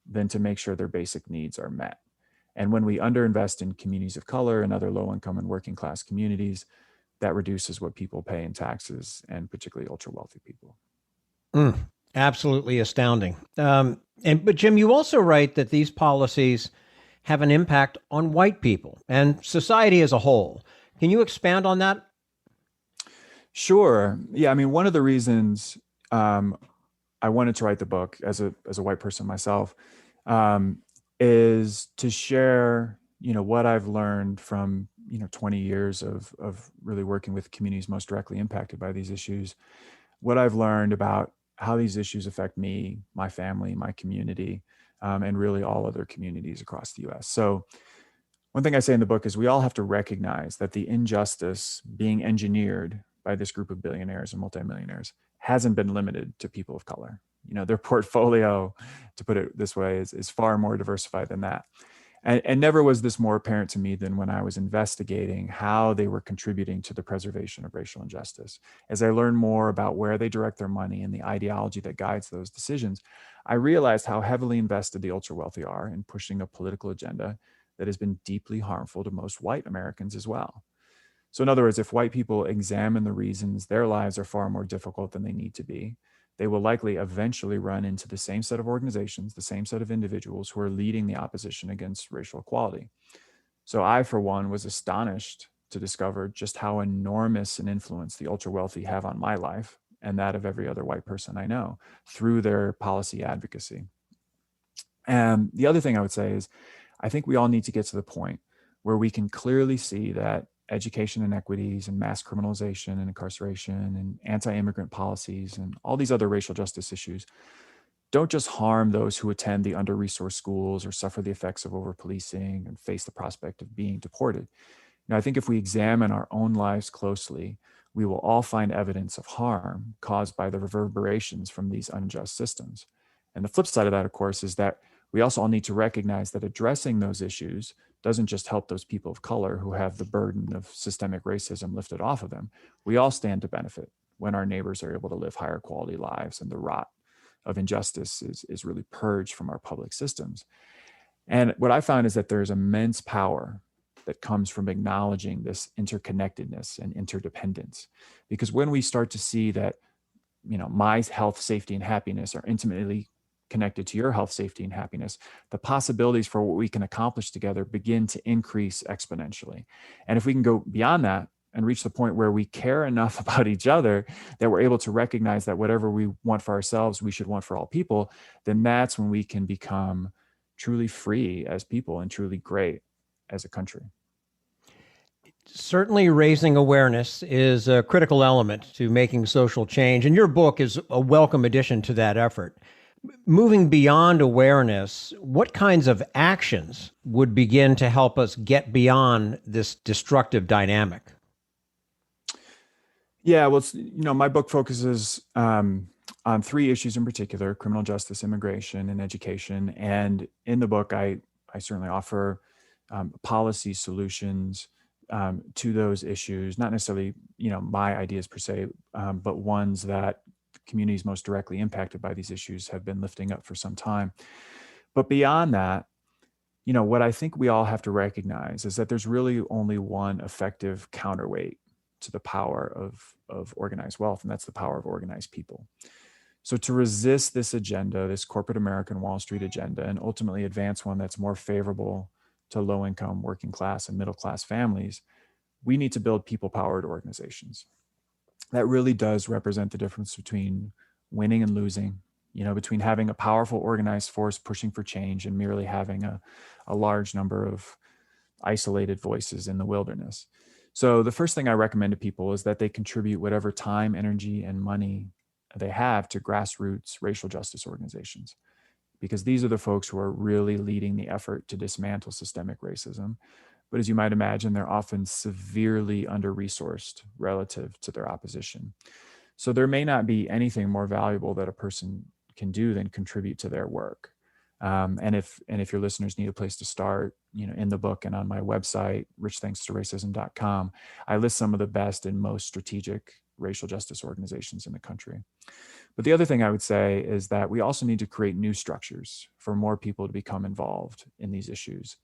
than to make sure their basic needs are met. And when we underinvest in communities of color and other low-income and working class communities, that reduces what people pay in taxes, and particularly ultra-wealthy people.
Absolutely astounding. But Jim, you also write that these policies have an impact on white people and society as a whole. Can you expand on that?
Sure. Yeah, I mean, one of the reasons I wanted to write the book as a white person myself is to share, what I've learned from 20 years of really working with communities most directly impacted by these issues, what I've learned about how these issues affect me, my family, my community, and really all other communities across the US. So one thing I say in the book is we all have to recognize that the injustice being engineered by this group of billionaires and multimillionaires hasn't been limited to people of color. Their portfolio, to put it this way, is far more diversified than that. And never was this more apparent to me than when I was investigating how they were contributing to the preservation of racial injustice. As I learned more about where they direct their money and the ideology that guides those decisions, I realized how heavily invested the ultra-wealthy are in pushing a political agenda that has been deeply harmful to most white Americans as well. So in other words, if white people examine the reasons their lives are far more difficult than they need to be, they will likely eventually run into the same set of organizations, the same set of individuals who are leading the opposition against racial equality. So I, for one, was astonished to discover just how enormous an influence the ultra-wealthy have on my life and that of every other white person I know through their policy advocacy. And the other thing I would say is, I think we all need to get to the point where we can clearly see that education inequities and mass criminalization and incarceration and anti-immigrant policies and all these other racial justice issues don't just harm those who attend the under-resourced schools or suffer the effects of over-policing and face the prospect of being deported. I think if we examine our own lives closely, we will all find evidence of harm caused by the reverberations from these unjust systems. And the flip side of that, of course, is that we also all need to recognize that addressing those issues doesn't just help those people of color who have the burden of systemic racism lifted off of them. We all stand to benefit when our neighbors are able to live higher quality lives and the rot of injustice is really purged from our public systems. And what I found is that there's immense power that comes from acknowledging this interconnectedness and interdependence. Because when we start to see that, my health, safety, and happiness are intimately connected to your health, safety, and happiness, the possibilities for what we can accomplish together begin to increase exponentially. And if we can go beyond that and reach the point where we care enough about each other that we're able to recognize that whatever we want for ourselves, we should want for all people, then that's when we can become truly free as people and truly great as a country.
Certainly raising awareness is a critical element to making social change, and your book is a welcome addition to that effort. Moving beyond awareness, what kinds of actions would begin to help us get beyond this destructive dynamic?
Yeah, well, my book focuses on three issues in particular: criminal justice, immigration, and education. And in the book, I certainly offer policy solutions to those issues, not necessarily, my ideas per se, but ones that communities most directly impacted by these issues have been lifting up for some time. But beyond that, what I think we all have to recognize is that there's really only one effective counterweight to the power of organized wealth, and that's the power of organized people. So to resist this agenda, this corporate American Wall Street agenda, and ultimately advance one that's more favorable to low-income, working class, and middle-class families, we need to build people-powered organizations. That really does represent the difference between winning and losing, between having a powerful organized force pushing for change and merely having a large number of isolated voices in the wilderness. So the first thing I recommend to people is that they contribute whatever time, energy, and money they have to grassroots racial justice organizations, because these are the folks who are really leading the effort to dismantle systemic racism. But as you might imagine, they're often severely under-resourced relative to their opposition. So there may not be anything more valuable that a person can do than contribute to their work. And if your listeners need a place to start, in the book and on my website, richthankstoracism.com, I list some of the best and most strategic racial justice organizations in the country. But the other thing I would say is that we also need to create new structures for more people to become involved in these issues.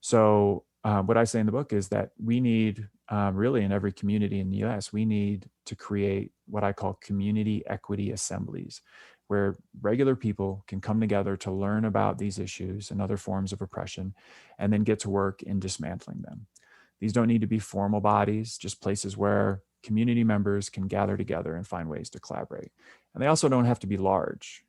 So what I say in the book is that we need, really in every community in the US, we need to create what I call community equity assemblies, where regular people can come together to learn about these issues and other forms of oppression, and then get to work in dismantling them. These don't need to be formal bodies, just places where community members can gather together and find ways to collaborate. And they also don't have to be large.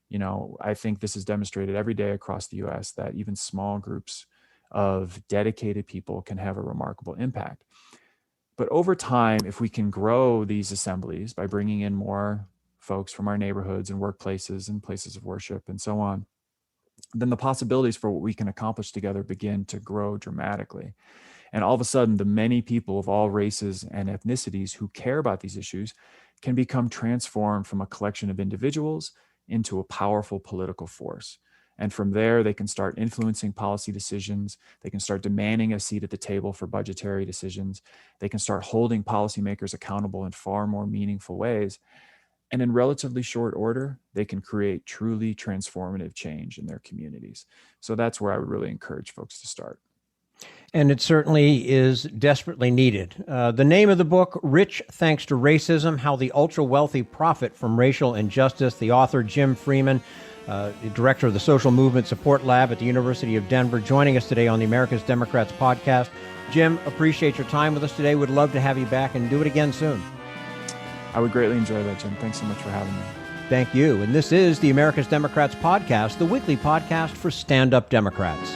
I think this is demonstrated every day across the US that even small groups of dedicated people can have a remarkable impact. But over time, if we can grow these assemblies by bringing in more folks from our neighborhoods and workplaces and places of worship and so on, then the possibilities for what we can accomplish together begin to grow dramatically. And all of a sudden, the many people of all races and ethnicities who care about these issues can become transformed from a collection of individuals into a powerful political force. And from there, they can start influencing policy decisions. They can start demanding a seat at the table for budgetary decisions. They can start holding policymakers accountable in far more meaningful ways. And in relatively short order, they can create truly transformative change in their communities. So that's where I would really encourage folks to start.
And it certainly is desperately needed. The name of the book, Rich Thanks to Racism, How the Ultra-Wealthy Profit from Racial Injustice. The author, Jim Freeman, the director of the Social Movement Support Lab at the University of Denver, joining us today on the America's Democrats podcast. Jim, appreciate your time with us today. Would love to have you back and do it again soon.
I would greatly enjoy that, Jim. Thanks so much for having me.
Thank you. And this is the America's Democrats podcast, the weekly podcast for stand-up Democrats.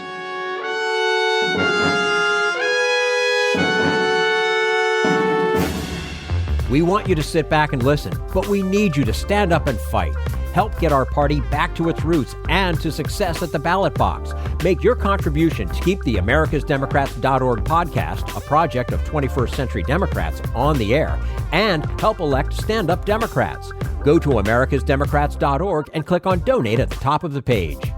We want you to sit back and listen, but we need you to stand up and fight. Help get our party back to its roots and to success at the ballot box. Make your contribution to keep the americasdemocrats.org podcast, a project of 21st Century Democrats, on the air, and help elect stand-up Democrats. Go to americasdemocrats.org and click on Donate at the top of the page.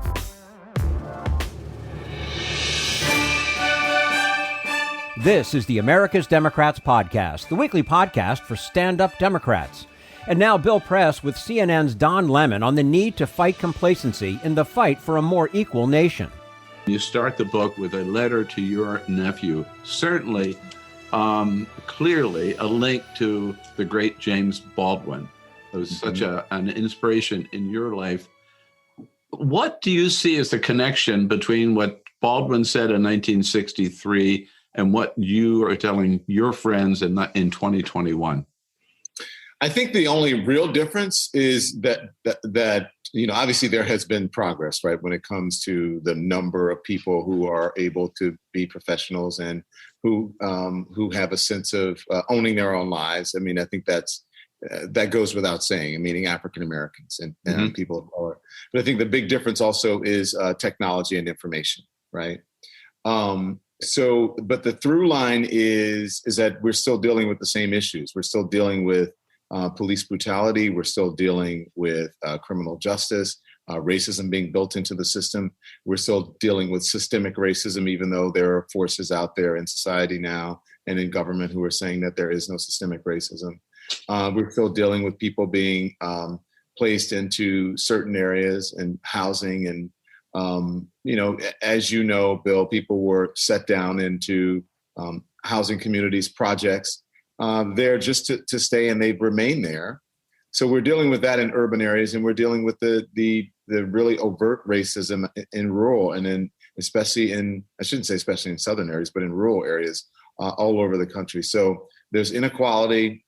This is the America's Democrats podcast, the weekly podcast for stand-up Democrats. And now Bill Press with CNN's Don Lemon on the need to fight complacency in the fight for a more equal nation.
You start the book with a letter to your nephew, certainly, clearly a link to the great James Baldwin. It was such an inspiration in your life. What do you see as the connection between what Baldwin said in 1963 and what you are telling your friends in 2021?
I think the only real difference is that obviously there has been progress, right, when it comes to the number of people who are able to be professionals and who have a sense of owning their own lives. I mean, I think that goes without saying, meaning African Americans and people of color. But I think the big difference also is technology and information, right? But the through line is that we're still dealing with the same issues. We're still dealing with police brutality. We're still dealing with criminal justice, racism being built into the system. We're still dealing with systemic racism, even though there are forces out there in society now and in government who are saying that there is no systemic racism. We're still dealing with people being placed into certain areas and housing. And, as you know, Bill, people were set down into housing communities, projects there just to stay, and they've remained there. So we're dealing with that in urban areas, and we're dealing with the really overt racism in rural, and especially in southern areas, but in rural areas all over the country. So there's inequality,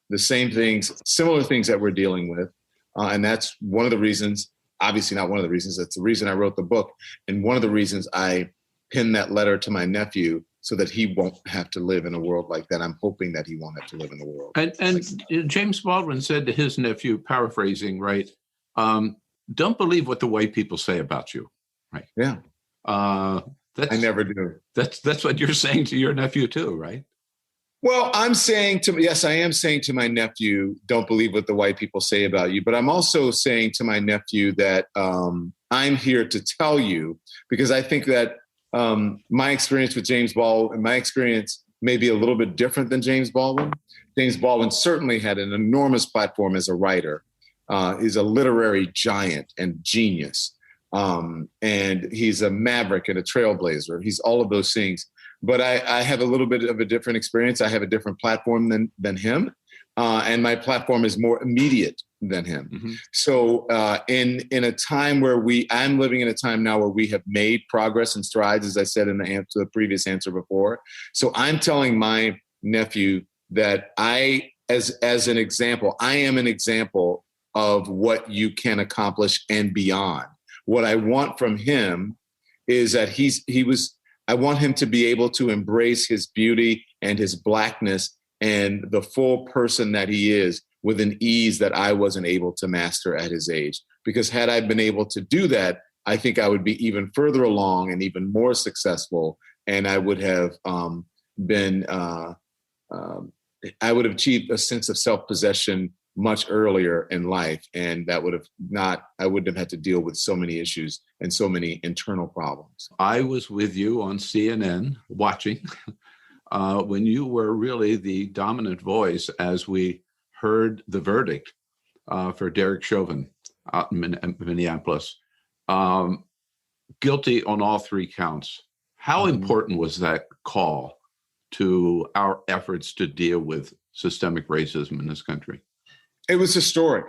the same things, similar things that we're dealing with. And that's one of the reasons, obviously not one of the reasons, that's the reason I wrote the book. And one of the reasons I penned that letter to my nephew, so that he won't have to live in a world like that. I'm hoping that he won't have to live in a world.
And James Baldwin said to his nephew, paraphrasing, right? Don't believe what the white people say about you, right?
Yeah. I never do.
That's what you're saying to your nephew too, right?
Well, I am saying to my nephew, don't believe what the white people say about you. But I'm also saying to my nephew that I'm here to tell you, because I think that my experience with James Baldwin, my experience may be a little bit different than James Baldwin. James Baldwin certainly had an enormous platform as a writer. He's a literary giant and genius. And he's a maverick and a trailblazer. He's all of those things. But I have a little bit of a different experience. I have a different platform than him. And my platform is more immediate than him. Mm-hmm. So in a time where I'm living in a time now where we have made progress and strides, as I said in the previous answer before. So I'm telling my nephew that as an example, I am an example of what you can accomplish and beyond. What I want from him is that I want him to be able to embrace his beauty and his Blackness and the full person that he is with an ease that I wasn't able to master at his age. Because had I been able to do that, I think I would be even further along and even more successful. And I would have I would have achieved a sense of self-possession much earlier in life. And I wouldn't have had to deal with so many issues and so many internal problems.
I was with you on CNN watching when you were really the dominant voice as we heard the verdict for Derek Chauvin out in Minneapolis. Guilty on all three counts. How important was that call to our efforts to deal with systemic racism in this country?
It was historic.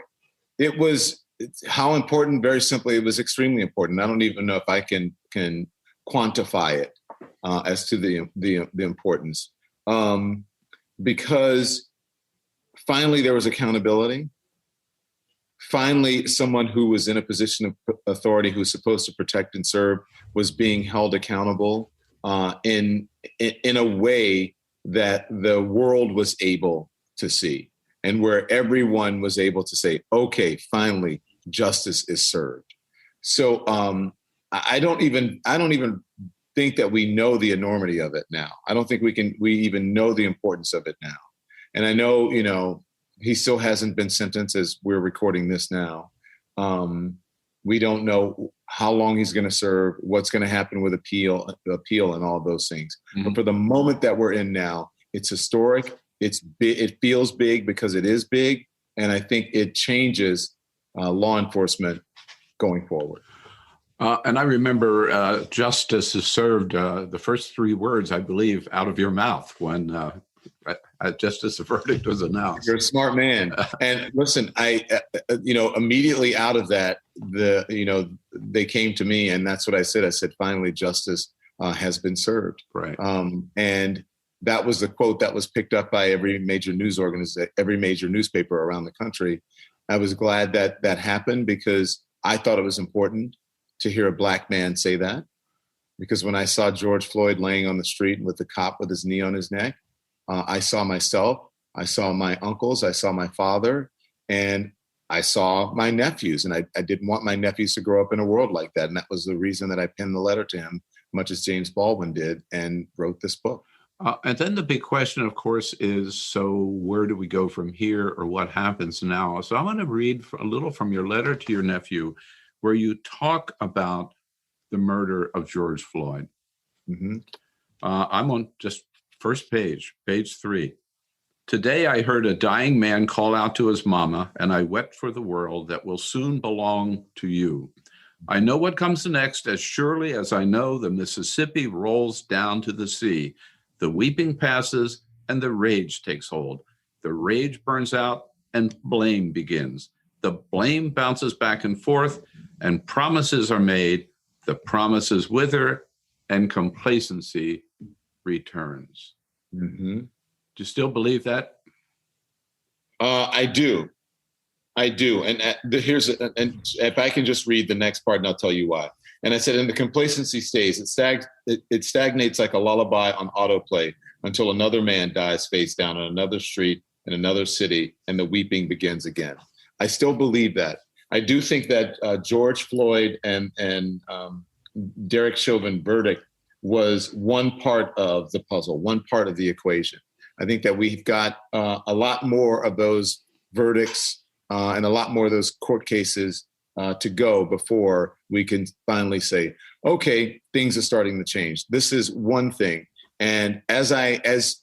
How important? Very simply, it was extremely important. I don't even know if I can quantify it as to the importance, because finally there was accountability. Finally, someone who was in a position of authority, who's supposed to protect and serve, was being held accountable in a way that the world was able to see. And where everyone was able to say, okay, finally, justice is served. So I don't even think that we know the enormity of it now. I don't think we even know the importance of it now. And I know, he still hasn't been sentenced as we're recording this now. We don't know how long he's going to serve, what's going to happen with appeal and all those things. Mm-hmm. But for the moment that we're in now, it's historic. It feels big because it is big, and I think it changes law enforcement going forward.
And I remember justice is served, the first three words, I believe, out of your mouth when justice, the verdict was announced.
You're a smart man. And listen, I immediately out of that, they came to me, and that's what I said. I said, finally, justice has been served.
Right.
And that was the quote that was picked up by every major news organization, every major newspaper around the country. I was glad that happened because I thought it was important to hear a Black man say that. because when I saw George Floyd laying on the street with the cop with his knee on his neck, I saw myself, I saw my uncles, I saw my father, and I saw my nephews. And I didn't want my nephews to grow up in a world like that. And that was the reason that I penned the letter to him, much as James Baldwin did, and wrote this book.
And then the big question, of course, is, so where do we go from here, or what happens now? So I want to read a little from your letter to your nephew, where you talk about the murder of George Floyd.
Mm-hmm.
I'm on just first page 3. Today I heard a dying man call out to his mama, and I wept for the world that will soon belong to you. I know what comes next, as surely as I know the Mississippi rolls down to the sea. The weeping passes and the rage takes hold. The rage burns out and blame begins. The blame bounces back and forth and promises are made. The promises wither and complacency returns.
Mm-hmm.
Do you still believe that?
I do. And and if I can just read the next part and I'll tell you why. And I said, and the complacency stays. It stagnates like a lullaby on autoplay until another man dies face down on another street in another city, and the weeping begins again. I still believe that. I do think that George Floyd and Derek Chauvin verdict was one part of the puzzle, one part of the equation. I think that we've got a lot more of those verdicts and a lot more of those court cases to go before we can finally say, okay, things are starting to change. This is one thing. And as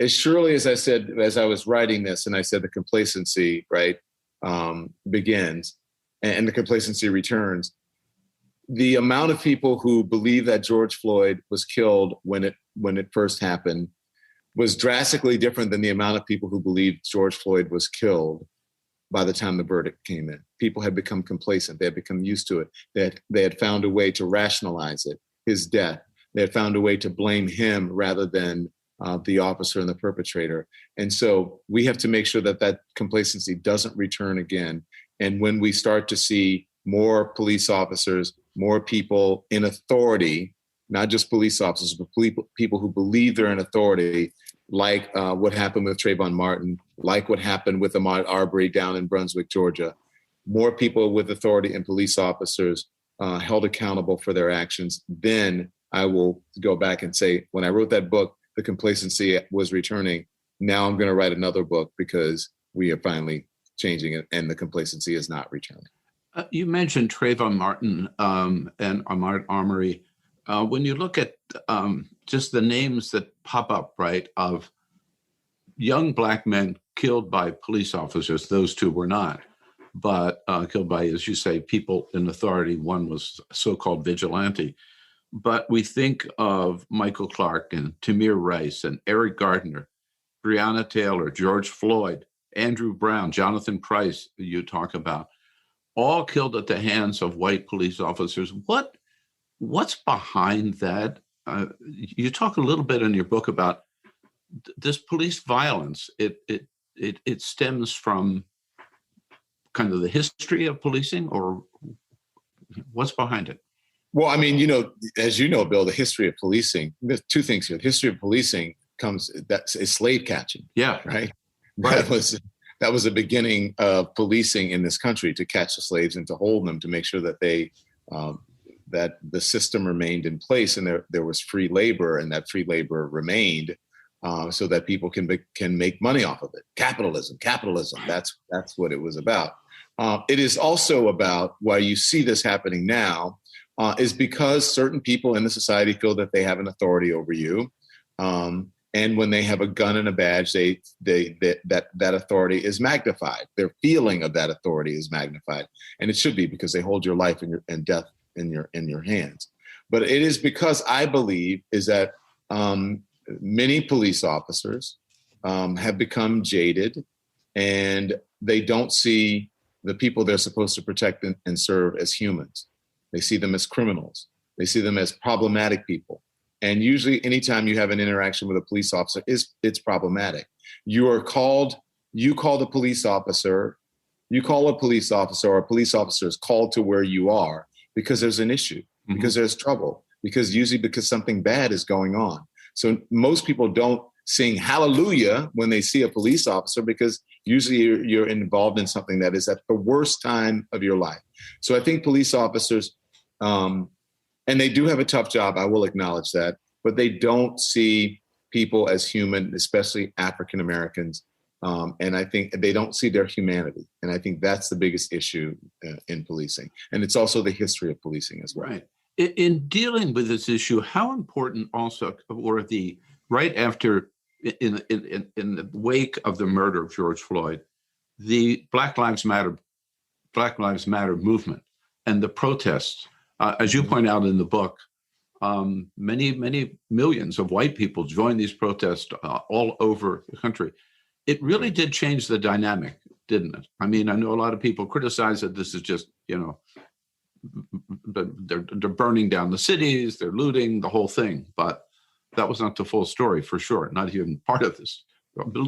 surely as I said, as I was writing this, and I said the complacency, right, begins and the complacency returns, the amount of people who believe that George Floyd was killed when it first happened was drastically different than the amount of people who believed George Floyd was killed by the time the verdict came in. People had become complacent. They had become used to it. They had found a way to rationalize it, his death. They had found a way to blame him rather than the officer and the perpetrator. And so we have to make sure that complacency doesn't return again. And when we start to see more police officers, more people in authority, not just police officers, but people who believe they're in authority, like what happened with Trayvon Martin, like what happened with Ahmaud Arbery down in Brunswick, Georgia. More people with authority and police officers held accountable for their actions. Then I will go back and say, when I wrote that book, the complacency was returning. Now I'm going to write another book because we are finally changing it and the complacency is not returning.
You mentioned Trayvon Martin and Ahmaud Arbery. When you look at just the names that pop up, right, of young Black men killed by police officers, those two were not, but killed by, as you say, people in authority. One was so-called vigilante. But we think of Michael Clark and Tamir Rice and Eric Gardner, Breonna Taylor, George Floyd, Andrew Brown, Jonathan Price, you talk about, all killed at the hands of white police officers. What's behind that? You talk a little bit in your book about this police violence. It stems from kind of the history of policing, or what's behind it?
Well, I mean, as you know, Bill, the history of policing, there's two things here. The history of policing is slave catching. Yeah. Right. That was the beginning of policing in this country, to catch the slaves and to hold them, to make sure that that the system remained in place and there was free labor, and that free labor remained so that people can make money off of it. Capitalism. That's what it was about. It is also about why you see this happening now is because certain people in the society feel that they have an authority over you. And when they have a gun and a badge, that authority is magnified. Their feeling of that authority is magnified, and it should be, because they hold your life and death in your hands. But it is because I believe is that many police officers have become jaded, and they don't see the people they're supposed to protect and serve as humans. They see them as criminals. They see them as problematic people. And usually anytime you have an interaction with a police officer, it's problematic. You call a police officer, or a police officer is called to where you are because there's an issue, because there's trouble, because something bad is going on. So most people don't sing hallelujah when they see a police officer, because usually you're involved in something that is at the worst time of your life. So I think police officers, and they do have a tough job, I will acknowledge that, but they don't see people as human, especially African Americans. And I think they don't see their humanity. And I think that's the biggest issue in policing. And it's also the history of policing as well.
Right. In dealing with this issue, how important also were right after, in the wake of the murder of George Floyd, the Black Lives Matter movement and the protests, as you point out in the book, many millions of white people joined these protests all over the country. It really did change the dynamic, didn't it? I mean, I know a lot of people criticize that this is just, they're burning down the cities, they're looting, the whole thing. But that was not the full story, for sure. Not even part of this.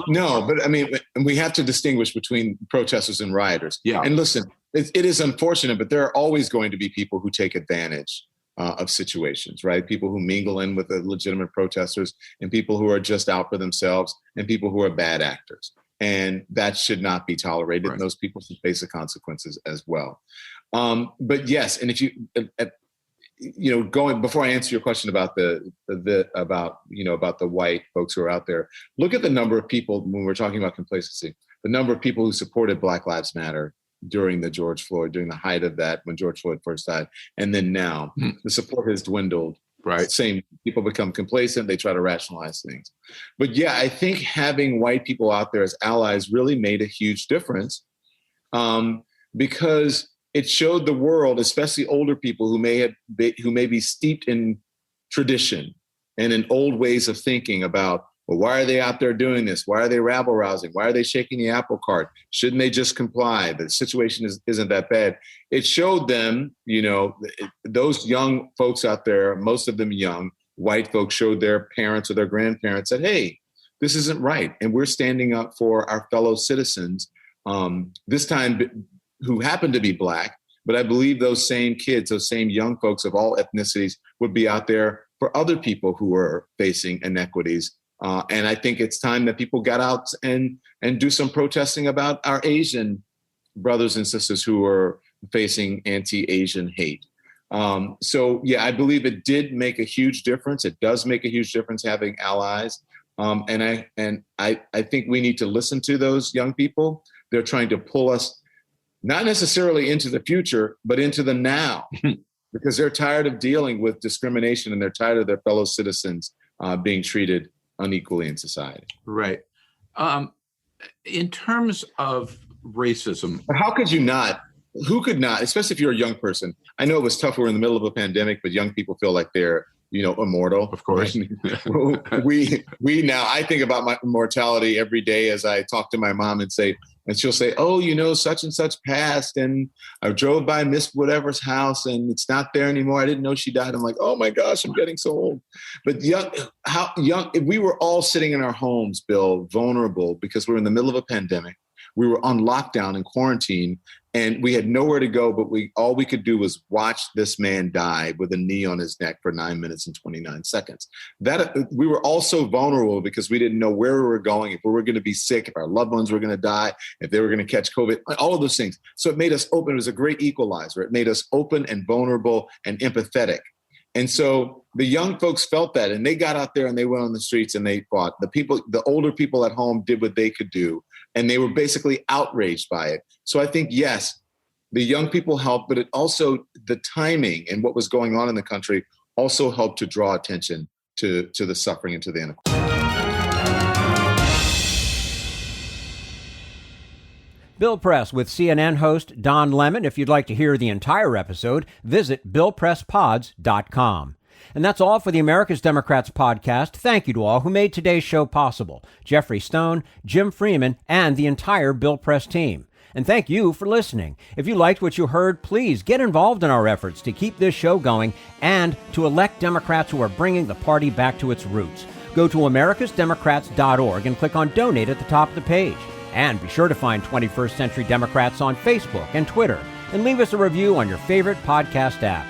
No, but I mean, we have to distinguish between protesters and rioters.
Yeah.
And listen, it is unfortunate, but there are always going to be people who take advantage of situations, right? People who mingle in with the legitimate protesters, and people who are just out for themselves, and people who are bad actors. And that should not be tolerated. Right. And those people should face the consequences as well. But yes, and if you, before I answer your question about about the white folks who are out there, look at the number of people when we're talking about complacency, the number of people who supported Black Lives Matter during during the height of that, when George Floyd first died. And then now the support has dwindled. Right. Same, people become complacent. They try to rationalize things. But yeah, I think having white people out there as allies really made a huge difference, because it showed the world, especially older people who may be steeped in tradition and in old ways of thinking about, well, why are they out there doing this? Why are they rabble rousing? Why are they shaking the apple cart? Shouldn't they just comply? The situation isn't that bad. It showed them, those young folks out there, most of them young, white folks, showed their parents or their grandparents that, hey, this isn't right. And we're standing up for our fellow citizens, this time who happen to be Black. But I believe those same kids, those same young folks of all ethnicities would be out there for other people who are facing inequities. And I think it's time that people got out and do some protesting about our Asian brothers and sisters who are facing anti-Asian hate. So yeah, I believe it did make a huge difference. It does make a huge difference having allies. And I think we need to listen to those young people. They're trying to pull us not necessarily into the future, but into the now, because they're tired of dealing with discrimination, and they're tired of their fellow citizens being treated unequally in society.
Right. In terms of racism.
But how could you not? Who could not, especially if you're a young person? I know it was tough. We're in the middle of a pandemic, but young people feel like they're, immortal.
Of course.
we now, I think about my mortality every day as I talk to my mom and she'll say, oh, such and such passed, and I drove by Miss whatever's house and it's not there anymore. I didn't know she died. I'm like, oh my gosh, I'm getting so old. But we were all sitting in our homes, Bill, vulnerable, because we're in the middle of a pandemic. We were on lockdown and quarantine, and we had nowhere to go, but all we could do was watch this man die with a knee on his neck for 9 minutes and 29 seconds. We were all so vulnerable because we didn't know where we were going, if we were going to be sick, if our loved ones were going to die, if they were going to catch COVID, all of those things. So it made us open. It was a great equalizer. It made us open and vulnerable and empathetic. And so the young folks felt that, and they got out there and they went on the streets and they fought. The older people at home did what they could do, and they were basically outraged by it. So I think, yes, the young people helped, but it also, the timing and what was going on in the country also helped to draw attention to the suffering and to the inequality.
Bill Press with CNN host Don Lemon. If you'd like to hear the entire episode, visit BillPressPods.com. And that's all for the America's Democrats podcast. Thank you to all who made today's show possible. Geoffrey Stone, Jim Freeman, and the entire Bill Press team. And thank you for listening. If you liked what you heard, please get involved in our efforts to keep this show going and to elect Democrats who are bringing the party back to its roots. Go to americasdemocrats.org and click on Donate at the top of the page. And be sure to find 21st Century Democrats on Facebook and Twitter, and leave us a review on your favorite podcast app.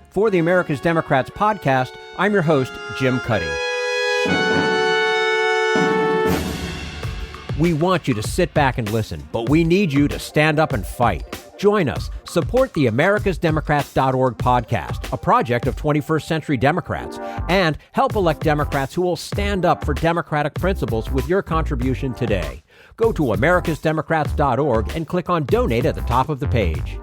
For the America's Democrats podcast, I'm your host, Jim Cuddy. We want you to sit back and listen, but we need you to stand up and fight. Join us. Support the americasdemocrats.org podcast, a project of 21st Century Democrats, and help elect Democrats who will stand up for democratic principles with your contribution today. Go to americasdemocrats.org and click on Donate at the top of the page.